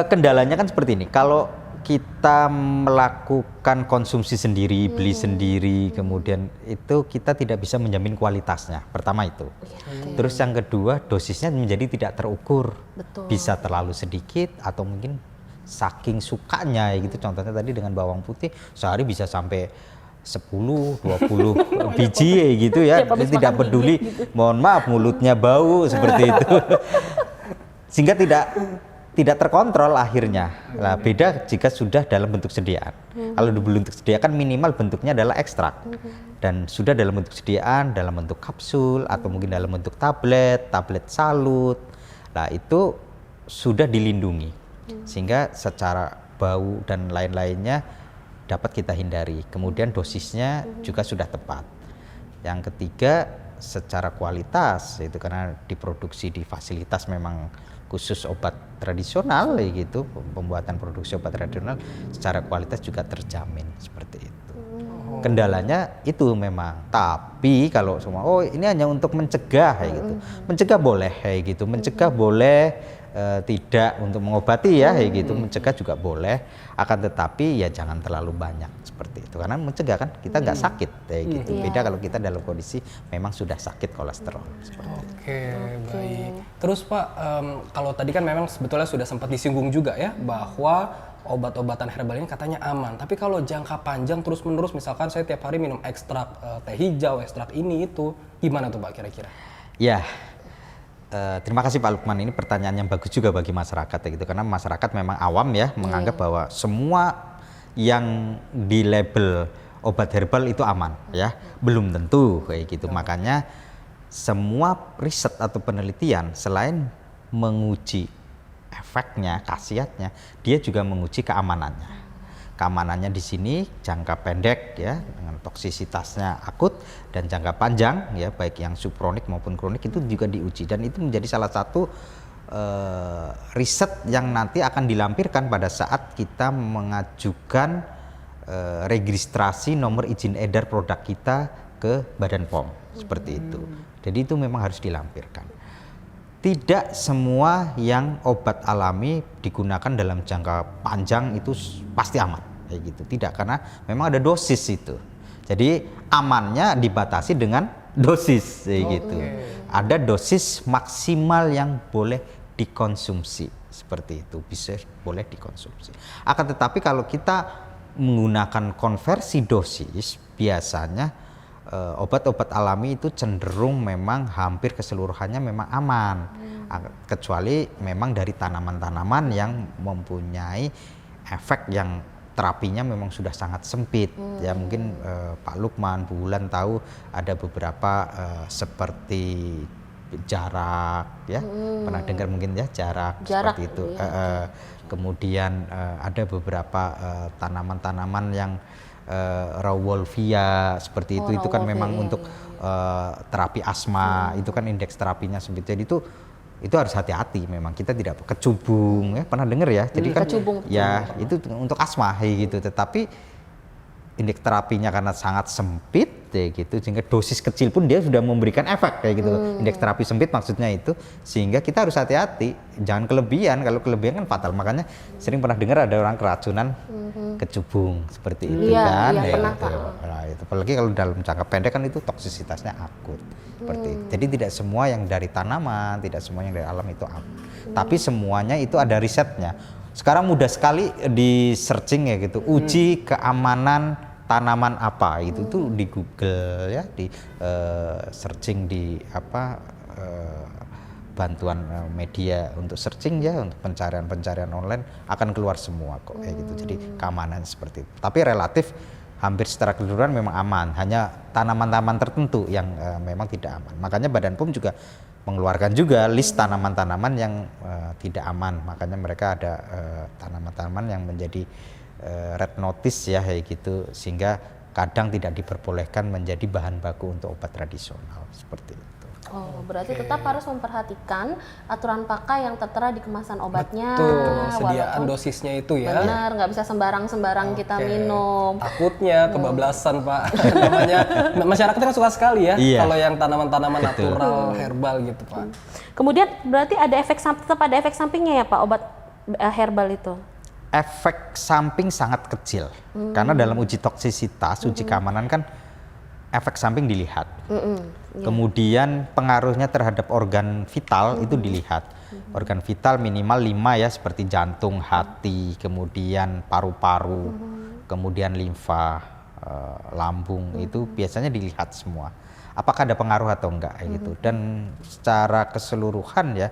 S9: Kendalanya kan seperti ini. Kalau kita melakukan konsumsi sendiri, beli sendiri, kemudian itu kita tidak bisa menjamin kualitasnya. Pertama itu. Terus yang kedua, dosisnya menjadi tidak terukur. Bisa terlalu sedikit atau mungkin saking sukanya gitu. Contohnya tadi dengan bawang putih sehari bisa sampai 10, 20 biji gitu ya. Tidak peduli. Mohon maaf mulutnya bau seperti itu. Sehingga tidak terkontrol akhirnya. Nah, beda jika sudah dalam bentuk sediaan. Kalau belum bentuk sediaan kan minimal bentuknya adalah ekstrak. Dan sudah dalam bentuk sediaan, dalam bentuk kapsul atau mungkin dalam bentuk tablet salut. Nah, itu sudah dilindungi. Sehingga secara bau dan lain-lainnya dapat kita hindari. Kemudian dosisnya juga sudah tepat. Yang ketiga, secara kualitas, itu karena diproduksi di fasilitas memang khusus obat tradisional gitu, pembuatan produksi obat tradisional secara kualitas juga terjamin seperti itu. Kendalanya itu memang, tapi kalau semua ini hanya untuk mencegah gitu, mencegah boleh gitu, mencegah boleh, tidak untuk mengobati ya gitu, mencegah juga boleh, akan tetapi ya jangan terlalu banyak seperti itu, karena mencegah kan kita nggak sakit gitu. Beda kalau kita dalam kondisi memang sudah sakit kolesterol seperti itu.
S8: Baik. Terus Pak, kalau tadi kan memang sebetulnya sudah sempat disinggung juga ya bahwa obat-obatan herbal ini katanya aman. Tapi kalau jangka panjang terus-menerus, misalkan saya tiap hari minum ekstrak teh hijau, ekstrak ini itu, gimana tuh Pak kira-kira?
S9: Ya. Terima kasih Pak Lukman, ini pertanyaan yang bagus juga bagi masyarakat gitu, karena masyarakat memang awam ya menganggap bahwa semua yang di label obat herbal itu aman ya, belum tentu kayak gitu. Makanya semua riset atau penelitian selain menguji efeknya, khasiatnya, dia juga menguji keamanannya. keamanannya di sini jangka pendek ya dengan toksisitasnya akut, dan jangka panjang ya baik yang subkronik maupun kronik itu juga diuji, dan itu menjadi salah satu riset yang nanti akan dilampirkan pada saat kita mengajukan registrasi nomor izin edar produk kita ke Badan POM seperti itu. Jadi itu memang harus dilampirkan. Tidak semua yang obat alami digunakan dalam jangka panjang itu pasti aman kayak gitu. Tidak, karena memang ada dosis itu. Jadi amannya dibatasi dengan dosis kayak gitu. Ada dosis maksimal yang boleh dikonsumsi seperti itu, bisa boleh dikonsumsi. Akan tetapi kalau kita menggunakan konversi dosis, biasanya obat-obat alami itu cenderung memang hampir keseluruhannya memang aman, kecuali memang dari tanaman-tanaman yang mempunyai efek yang terapinya memang sudah sangat sempit. Ya mungkin Pak Lukman, Bu Wulan tahu ada beberapa seperti jarak ya, pernah dengar mungkin ya jarak seperti itu. Kemudian ada beberapa tanaman-tanaman yang Rauwolfia seperti itu kan memang untuk terapi asma, itu kan indeks terapinya sempit. Jadi itu harus hati-hati, memang kita tidak kecubung ya, pernah dengar ya. Jadi kan
S7: kecubung,
S9: ya itu untuk asma gitu, tetapi indeks terapinya karena sangat sempit kayak gitu, sehingga dosis kecil pun dia sudah memberikan efek kayak gitu. Indeks terapi sempit maksudnya itu, sehingga kita harus hati-hati, jangan kelebihan. Kalau kelebihan kan fatal. Makanya sering pernah dengar ada orang keracunan kecubung seperti itu kan.
S7: Iya, pernah,
S9: gitu. Nah, itu apalagi kalau dalam jangka pendek kan itu toksisitasnya akut seperti itu. Jadi tidak semua yang dari tanaman, tidak semua yang dari alam itu aman. Tapi semuanya itu ada risetnya. Sekarang mudah sekali di searching ya gitu, uji keamanan tanaman apa itu tuh di Google ya, di searching di bantuan media untuk searching ya, untuk pencarian online akan keluar semua kok kayak gitu. Jadi keamanan seperti itu. Tapi relatif hampir secara keseluruhan memang aman, hanya tanaman-tanaman tertentu yang memang tidak aman. Makanya Badan POM juga mengeluarkan juga list tanaman-tanaman yang tidak aman. Makanya mereka ada tanaman-tanaman yang menjadi red notice ya kayak gitu, sehingga kadang tidak diperbolehkan menjadi bahan baku untuk obat tradisional seperti itu.
S7: Oh, berarti tetap harus memperhatikan aturan pakai yang tertera di kemasan obatnya.
S8: Betul, sediaan dosisnya itu ya.
S7: Benar, nggak bisa sembarang-sembarang kita minum.
S8: Takutnya kebablasan Pak. Namanya masyarakat kan suka sekali ya kalau yang tanaman-tanaman natural, herbal gitu Pak.
S7: Kemudian berarti ada tetap ada efek sampingnya ya Pak, obat herbal itu?
S9: Efek samping sangat kecil, karena dalam uji toksisitas, uji keamanan kan efek samping dilihat. Kemudian pengaruhnya terhadap organ vital itu dilihat. Organ vital minimal 5 ya, seperti jantung, hati, kemudian paru-paru, kemudian limfa, lambung, itu biasanya dilihat semua. Apakah ada pengaruh atau enggak gitu. Dan secara keseluruhan ya,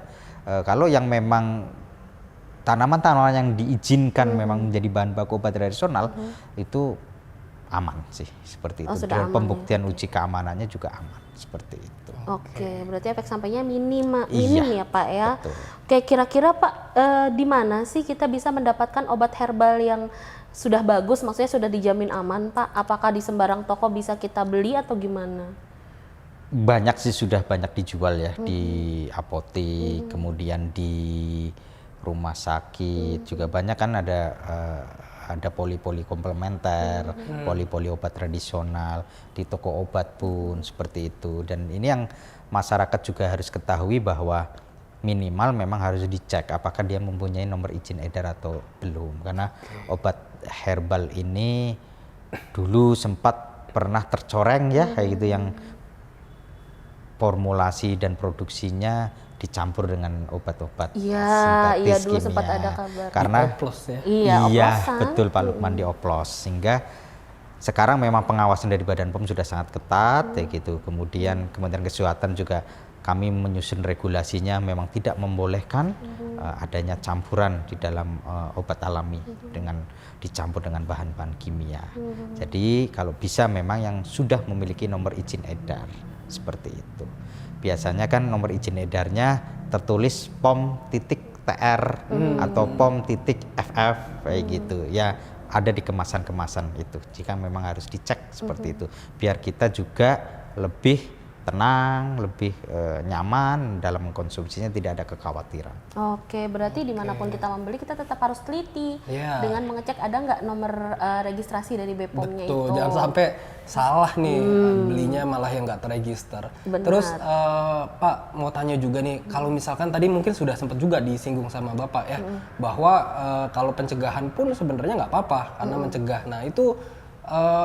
S9: kalau yang memang tanaman-tanaman yang diizinkan memang menjadi bahan baku obat tradisional itu aman sih seperti itu. Dan pembuktian uji keamanannya juga aman seperti itu.
S7: Oke, berarti efek sampingnya minim
S9: Iya,
S7: ya Pak ya.
S9: betul.
S7: Oke, kira-kira Pak di mana sih kita bisa mendapatkan obat herbal yang sudah bagus, maksudnya sudah dijamin aman Pak? Apakah di sembarang toko bisa kita beli atau gimana?
S9: Banyak sih, sudah banyak dijual ya di apotek, kemudian di rumah sakit juga banyak kan, ada poli-poli komplementer, poli-poli obat tradisional, di toko obat pun seperti itu. Dan ini yang masyarakat juga harus ketahui bahwa minimal memang harus dicek apakah dia mempunyai nomor izin edar atau belum. Karena obat herbal ini dulu sempat pernah tercoreng ya kayak gitu, yang formulasi dan produksinya dicampur dengan obat-obat sintetis,
S7: iya dulu
S9: kimia.
S7: sempat ada kabar.
S9: Karena
S8: dioplos ya.
S9: Iya, betul Pak Lukman, dioplos. Sehingga sekarang memang pengawasan dari Badan POM sudah sangat ketat ya gitu. Kemudian Kementerian Kesehatan juga kami menyusun regulasinya, memang tidak membolehkan adanya campuran di dalam obat alami dengan dicampur dengan bahan-bahan kimia. Jadi kalau bisa memang yang sudah memiliki nomor izin edar seperti itu. Biasanya kan nomor izin edarnya tertulis POM.TR atau POM.FF kayak gitu ya. ada di kemasan-kemasan itu. Jika memang harus dicek seperti itu, biar kita juga lebih tenang, lebih nyaman dalam mengkonsumsinya, tidak ada kekhawatiran.
S7: Oke, berarti dimanapun kita membeli kita tetap harus teliti dengan mengecek ada nggak nomor registrasi dari BPOM-nya itu.
S8: Betul, jangan sampai salah nih belinya malah yang nggak terregister.
S7: Benar.
S8: Terus Pak mau tanya juga nih, kalau misalkan tadi mungkin sudah sempat juga disinggung sama Bapak ya, bahwa kalau pencegahan pun sebenarnya nggak apa-apa karena mencegah. Nah itu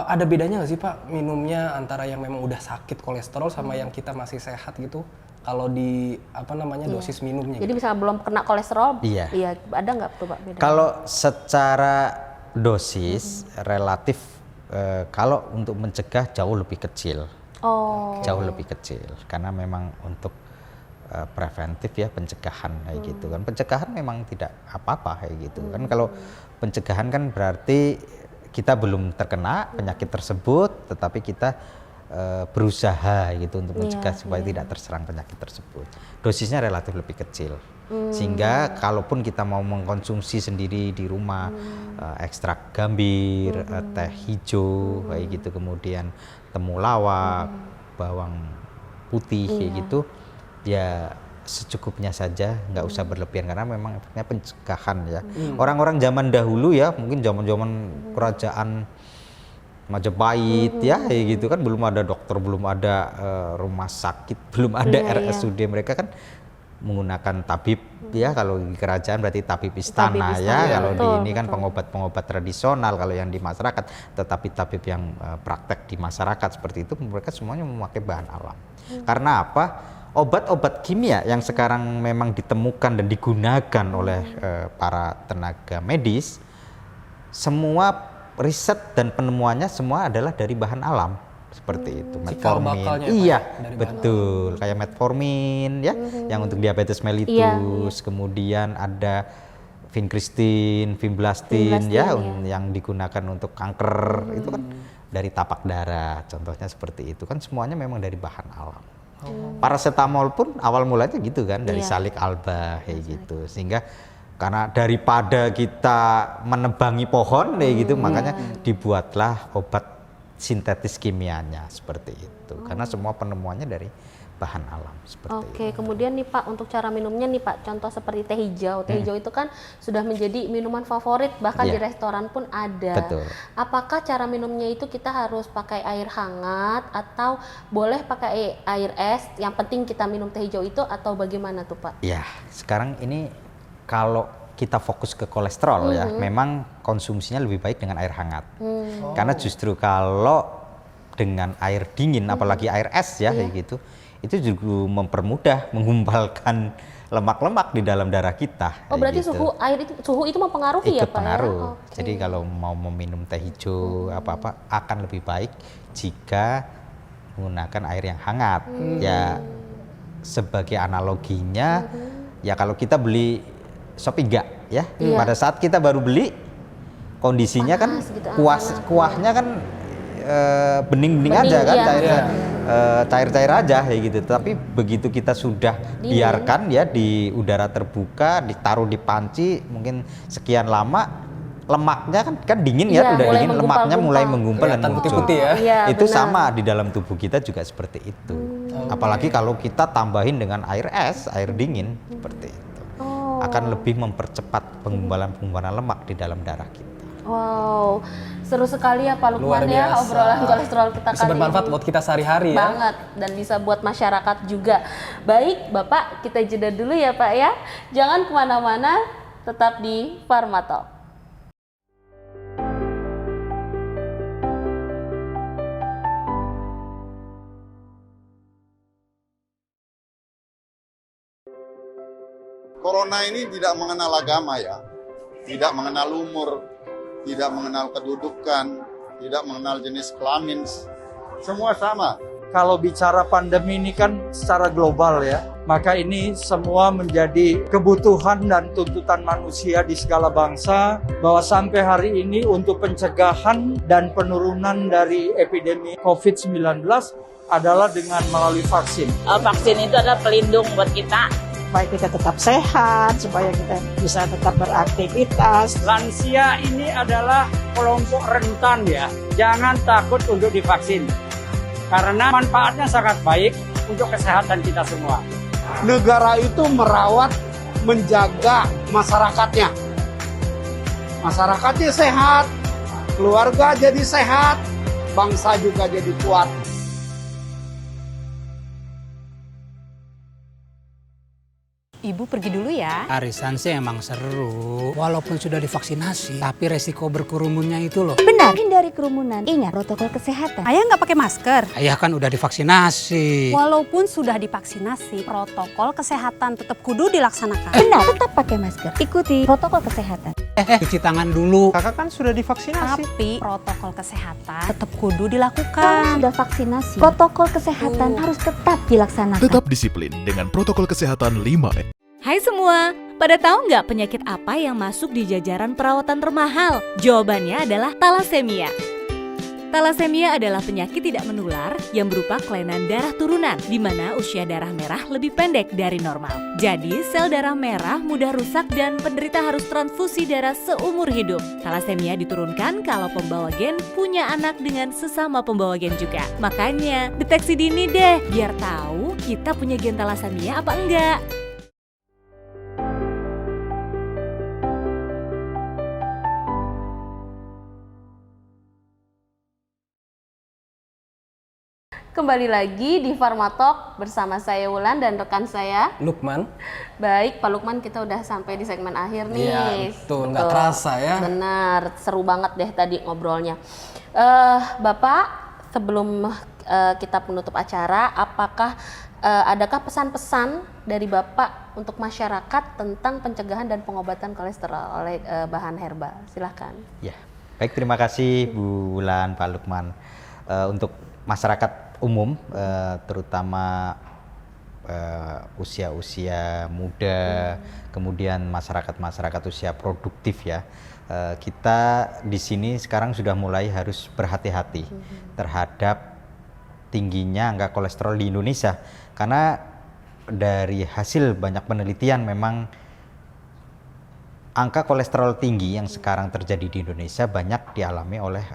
S8: ada bedanya nggak sih Pak minumnya antara yang memang udah sakit kolesterol sama yang kita masih sehat gitu? Kalau di dosis minumnya?
S7: Jadi
S8: gitu.
S7: misalnya belum kena kolesterol,
S9: iya
S7: ada nggak tuh Pak beda?
S9: Kalau secara dosis relatif, kalau untuk mencegah jauh lebih kecil, jauh lebih kecil, karena memang untuk preventif ya, pencegahan kayak gitu kan. Pencegahan memang tidak apa-apa kayak gitu kan. Kalau pencegahan kan berarti kita belum terkena penyakit tersebut, tetapi kita berusaha gitu untuk mencegah supaya tidak terserang penyakit tersebut. Dosisnya relatif lebih kecil, sehingga kalaupun kita mau mengkonsumsi sendiri di rumah, ekstrak gambir, teh hijau kayak gitu, kemudian temulawak, bawang putih kayak gitu, ya secukupnya saja, nggak usah berlebihan, karena memang efeknya pencegahan ya. Orang-orang zaman dahulu ya, mungkin zaman-zaman kerajaan Majapahit ya, kayak gitu kan, belum ada dokter, belum ada rumah sakit, belum ada RSUD, mereka kan menggunakan tabib ya. Kalau di kerajaan berarti tabib istana ya, kalau di ini kan pengobat-pengobat tradisional. Kalau yang di masyarakat, tetapi tabib yang praktek di masyarakat seperti itu, mereka semuanya memakai bahan alam. Karena apa? Obat-obat kimia yang sekarang memang ditemukan dan digunakan oleh para tenaga medis, semua riset dan penemuannya semua adalah dari bahan alam seperti itu. Metformin, iya betul, kayak metformin ya, yang untuk diabetes mellitus, kemudian ada vincristin, vimblastin ya, yang digunakan untuk kanker, itu kan dari tapak darah, contohnya seperti itu kan, semuanya memang dari bahan alam. Paracetamol pun awal mulanya gitu kan, dari salik alba kayak gitu, sehingga karena daripada kita menebangi pohon kayak gitu, makanya dibuatlah obat sintetis kimianya seperti itu, karena semua penemuannya dari bahan alam seperti itu.
S7: Oke, kemudian nih Pak, untuk cara minumnya nih Pak, contoh seperti teh hijau. Teh hijau itu kan sudah menjadi minuman favorit, bahkan di restoran pun ada.
S9: Betul.
S7: Apakah cara minumnya itu kita harus pakai air hangat atau boleh pakai air es? Yang penting kita minum teh hijau itu, atau bagaimana tuh Pak?
S9: Ya, sekarang ini kalau kita fokus ke kolesterol ya, memang konsumsinya lebih baik dengan air hangat. Karena justru kalau dengan air dingin, apalagi air es ya kayak gitu, itu juga mempermudah menggumpalkan lemak-lemak di dalam darah kita.
S7: Oh, berarti
S9: gitu.
S7: suhu itu mempengaruhi ya Pak?
S9: Pengaruh.
S7: Ya?
S9: Jadi kalau mau meminum teh hijau apa-apa akan lebih baik jika menggunakan air yang hangat. Ya sebagai analoginya, ya kalau kita beli Sopiga ya, pada saat kita baru beli kondisinya kan kuahnya kan bening-bening aja kan, cair-cair aja kayak gitu. Tapi begitu kita sudah biarkan ya di udara terbuka, ditaruh di panci mungkin sekian lama, lemaknya kan dingin ya, udah dingin, lemaknya mulai menggumpal dan muncul. Itu sama di dalam tubuh kita juga seperti itu. Apalagi kalau kita tambahin dengan air es, air dingin seperti itu, akan lebih mempercepat penggumpalan lemak di dalam darah kita.
S7: Wow, seru sekali ya Pak Lukman ya, obrolan kolesterol kita kali ini.
S8: Bisa bermanfaat buat kita sehari-hari ya.
S7: Banget, dan bisa buat masyarakat juga. Baik Bapak, kita jeda dulu ya Pak ya. Jangan kemana-mana, tetap di Pharma-Talk.
S10: Corona ini tidak mengenal agama ya, tidak mengenal umur, tidak mengenal kedudukan, tidak mengenal jenis kelamin, semua sama.
S11: Kalau bicara pandemi ini kan secara global ya, maka ini semua menjadi kebutuhan dan tuntutan manusia di segala bangsa, bahwa sampai hari ini untuk pencegahan dan penurunan dari epidemi COVID-19 adalah dengan melalui vaksin.
S12: Vaksin itu adalah pelindung buat kita. supaya kita tetap sehat, supaya kita bisa tetap beraktivitas.
S13: Lansia ini adalah kelompok rentan ya. Jangan takut untuk divaksin. Karena manfaatnya sangat baik untuk kesehatan kita semua.
S18: Negara itu merawat, menjaga masyarakatnya. Masyarakatnya sehat, keluarga jadi sehat, bangsa juga jadi kuat.
S14: Ibu pergi dulu ya.
S15: Arisan sih emang seru. Walaupun sudah divaksinasi, tapi resiko berkerumunnya itu loh.
S16: Benar, hindari kerumunan. Ingat protokol kesehatan.
S14: Ayah nggak pakai masker.
S15: Ayah kan udah divaksinasi.
S14: Walaupun sudah divaksinasi, protokol kesehatan tetap kudu dilaksanakan.
S16: Benar, tetap pakai masker. Ikuti protokol kesehatan.
S15: Cuci tangan dulu.
S5: Kakak kan sudah divaksinasi.
S14: Tapi protokol kesehatan tetap kudu dilakukan.
S16: Kalau sudah vaksinasi, protokol kesehatan harus tetap dilaksanakan.
S6: Tetap disiplin dengan protokol kesehatan 5M.
S17: Hai semua, pada tahu nggak penyakit apa yang masuk di jajaran perawatan termahal? Jawabannya adalah talasemia. Talasemia adalah penyakit tidak menular yang berupa kelainan darah turunan, di mana usia darah merah lebih pendek dari normal. Jadi, sel darah merah mudah rusak dan penderita harus transfusi darah seumur hidup. Talasemia diturunkan kalau pembawa gen punya anak dengan sesama pembawa gen juga. Makanya, deteksi dini deh, biar tahu kita punya gen talasemia apa enggak.
S7: Kembali lagi di Farmatalk bersama saya Wulan dan rekan saya
S8: Lukman.
S7: Baik, Pak Lukman, kita udah sampai di segmen akhir nih.
S8: Iya, betul. Nggak terasa ya.
S7: Benar, seru banget deh tadi ngobrolnya. Bapak, sebelum kita penutup acara, apakah adakah pesan-pesan dari Bapak untuk masyarakat tentang pencegahan dan pengobatan kolesterol oleh bahan herbal? Silahkan.
S9: Ya, baik, terima kasih Bu Wulan, Pak Lukman. Untuk masyarakat umum, terutama usia-usia muda, kemudian masyarakat usia produktif ya, kita di sini sekarang sudah mulai harus berhati-hati terhadap tingginya angka kolesterol di Indonesia, karena dari hasil banyak penelitian memang angka kolesterol tinggi yang sekarang terjadi di Indonesia banyak dialami oleh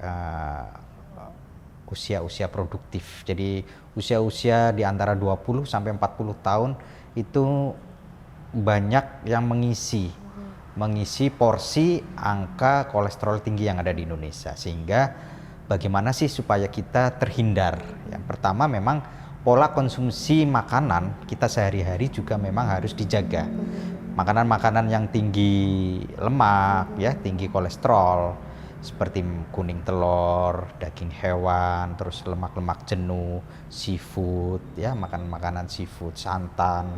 S9: usia-usia produktif. Jadi usia-usia di antara 20 sampai 40 tahun itu banyak yang mengisi porsi angka kolesterol tinggi yang ada di Indonesia. Sehingga bagaimana sih supaya kita terhindar? Yang pertama memang pola konsumsi makanan kita sehari-hari juga memang harus dijaga. Makanan-makanan yang tinggi lemak ya, tinggi kolesterol, seperti kuning telur, daging hewan, terus lemak-lemak jenuh, seafood, ya makan makanan seafood, santan,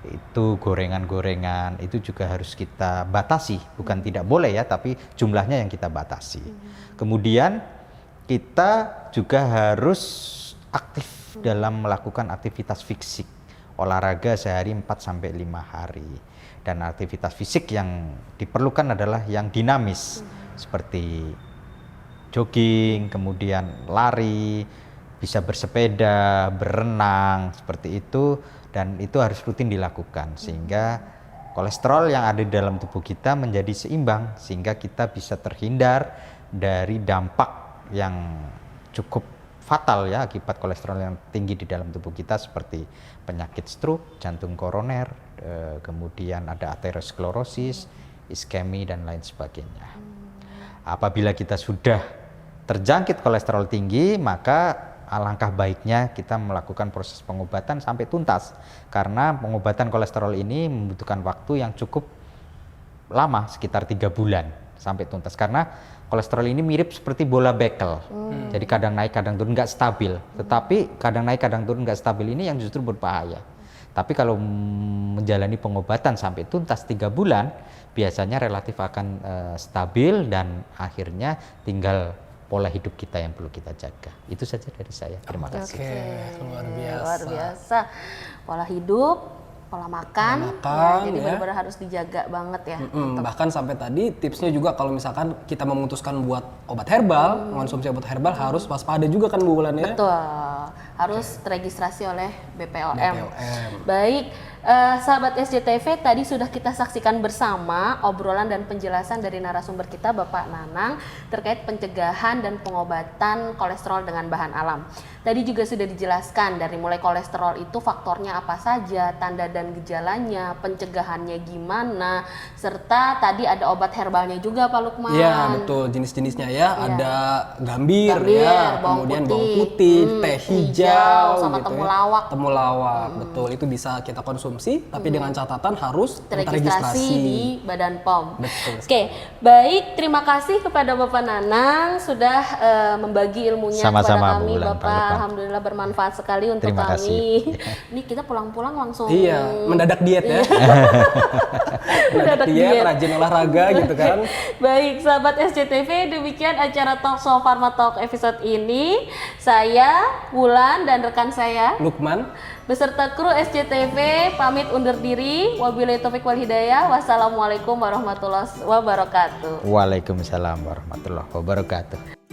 S9: itu gorengan-gorengan, itu juga harus kita batasi, bukan tidak boleh ya, tapi jumlahnya yang kita batasi. Kemudian kita juga harus aktif dalam melakukan aktivitas fisik, olahraga sehari 4-5 hari, dan aktivitas fisik yang diperlukan adalah yang dinamis, seperti jogging, kemudian lari, bisa bersepeda, berenang, seperti itu, dan itu harus rutin dilakukan sehingga kolesterol yang ada di dalam tubuh kita menjadi seimbang, sehingga kita bisa terhindar dari dampak yang cukup fatal ya akibat kolesterol yang tinggi di dalam tubuh kita, seperti penyakit stroke, jantung koroner, kemudian ada aterosklerosis, iskemi, dan lain sebagainya. Apabila kita sudah terjangkit kolesterol tinggi, maka alangkah baiknya kita melakukan proses pengobatan sampai tuntas, karena pengobatan kolesterol ini membutuhkan waktu yang cukup lama, sekitar 3 bulan sampai tuntas, karena kolesterol ini mirip seperti bola bekel. Jadi kadang naik kadang turun, nggak stabil. Tetapi kadang naik kadang turun nggak stabil ini yang justru berbahaya. Tapi kalau menjalani pengobatan sampai tuntas 3 bulan, biasanya relatif akan stabil, dan akhirnya tinggal pola hidup kita yang perlu kita jaga. Itu saja dari saya. Terima kasih.
S8: Luar biasa.
S7: Luar biasa. Pola hidup, pola makan jadi
S8: ya.
S7: benar-benar harus dijaga banget ya.
S8: Bahkan sampai tadi tipsnya juga kalau misalkan kita memutuskan buat obat herbal, mengonsumsi obat herbal, harus waspada juga kan Bu Wulan ya?
S7: Betul, harus teregistrasi oleh BPOM. Baik, Sahabat SCTV, tadi sudah kita saksikan bersama obrolan dan penjelasan dari narasumber kita Bapak Nanang terkait pencegahan dan pengobatan kolesterol dengan bahan alam. Tadi juga sudah dijelaskan dari mulai kolesterol itu faktornya apa saja, tanda dan gejalanya, pencegahannya gimana, serta tadi ada obat herbalnya juga Pak Lukman.
S8: Iya betul, jenis-jenisnya ya, ada gambir ya, kemudian bawang putih, teh hijau,
S7: sama
S8: gitu
S7: temulawak.
S8: Temulawak, betul, itu bisa kita konsumsi, tapi dengan catatan harus
S7: terregistrasi di Badan POM.
S8: Betul.
S7: Oke, baik, terima kasih kepada Bapak Nanang sudah membagi ilmunya kepada kami, Bapak. Alhamdulillah bermanfaat sekali untuk
S9: Terima
S7: kami. Ini kita pulang-pulang langsung.
S8: Iya, mendadak diet ya.
S7: Mendadak
S8: diet, rajin olahraga gitu kan.
S7: Baik, sahabat SCTV, demikian acara Talk Show Pharma Talk episode ini. Saya, Wulan, dan rekan saya
S8: Lukman
S7: beserta kru SCTV pamit undur diri. Wabillahi taufiq wal hidayah. Wassalamualaikum warahmatullahi wabarakatuh.
S9: Waalaikumsalam warahmatullahi wabarakatuh.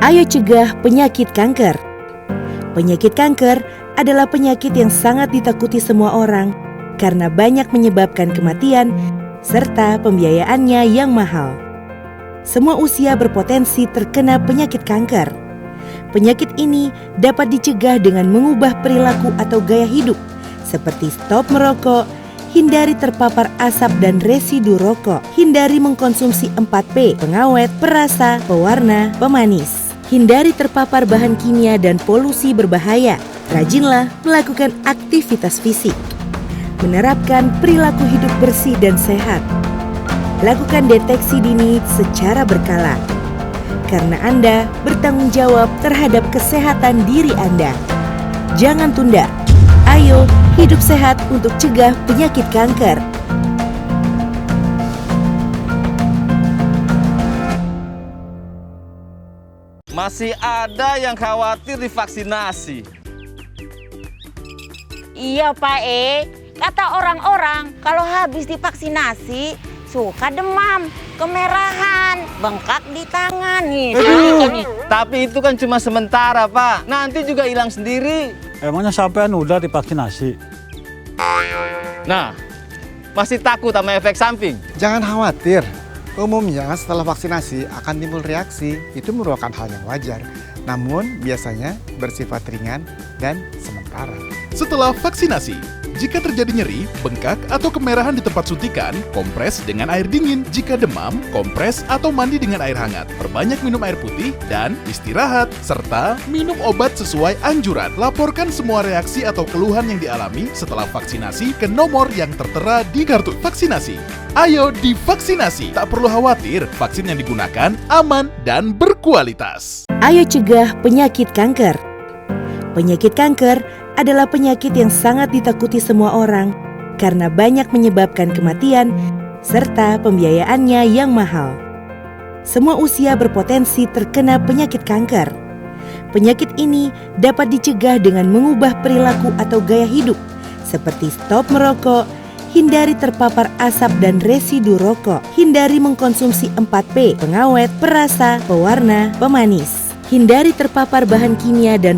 S1: Ayo cegah penyakit kanker. Penyakit kanker adalah penyakit yang sangat ditakuti semua orang karena banyak menyebabkan kematian serta pembiayaannya yang mahal. Semua usia berpotensi terkena penyakit kanker. Penyakit ini dapat dicegah dengan mengubah perilaku atau gaya hidup seperti stop merokok, hindari terpapar asap dan residu rokok, hindari mengkonsumsi 4P, pengawet, perasa, pewarna, pemanis. Hindari terpapar bahan kimia dan polusi berbahaya. Rajinlah melakukan aktivitas fisik. Menerapkan perilaku hidup bersih dan sehat. Lakukan deteksi dini secara berkala. Karena Anda bertanggung jawab terhadap kesehatan diri Anda. Jangan tunda. Ayo hidup sehat untuk cegah penyakit kanker.
S2: Masih ada yang khawatir divaksinasi.
S3: Iya Pak kata orang-orang kalau habis divaksinasi suka demam, kemerahan, bengkak di tangan nih.
S2: Tapi itu kan cuma sementara Pak, nanti juga hilang sendiri.
S4: Emangnya sampean udah divaksinasi?
S2: Nah, masih takut sama efek samping?
S5: Jangan khawatir. Umumnya setelah vaksinasi akan timbul reaksi, itu merupakan hal yang wajar. Namun biasanya bersifat ringan dan sementara.
S6: Setelah vaksinasi, Jika terjadi nyeri, bengkak atau kemerahan di tempat suntikan, kompres dengan air dingin. Jika demam, kompres atau mandi dengan air hangat. Perbanyak minum air putih dan istirahat. Serta minum obat sesuai anjuran. Laporkan semua reaksi atau keluhan yang dialami setelah vaksinasi ke nomor yang tertera di kartu vaksinasi. Ayo divaksinasi. Tak perlu khawatir, vaksin yang digunakan aman dan berkualitas.
S1: Ayo cegah penyakit kanker. Penyakit kanker adalah penyakit yang sangat ditakuti semua orang karena banyak menyebabkan kematian serta pembiayaannya yang mahal. Semua usia berpotensi terkena penyakit kanker. Penyakit ini dapat dicegah dengan mengubah perilaku atau gaya hidup seperti stop merokok, hindari terpapar asap dan residu rokok, hindari mengkonsumsi 4P, pengawet, perasa, pewarna, pemanis, hindari terpapar bahan kimia dan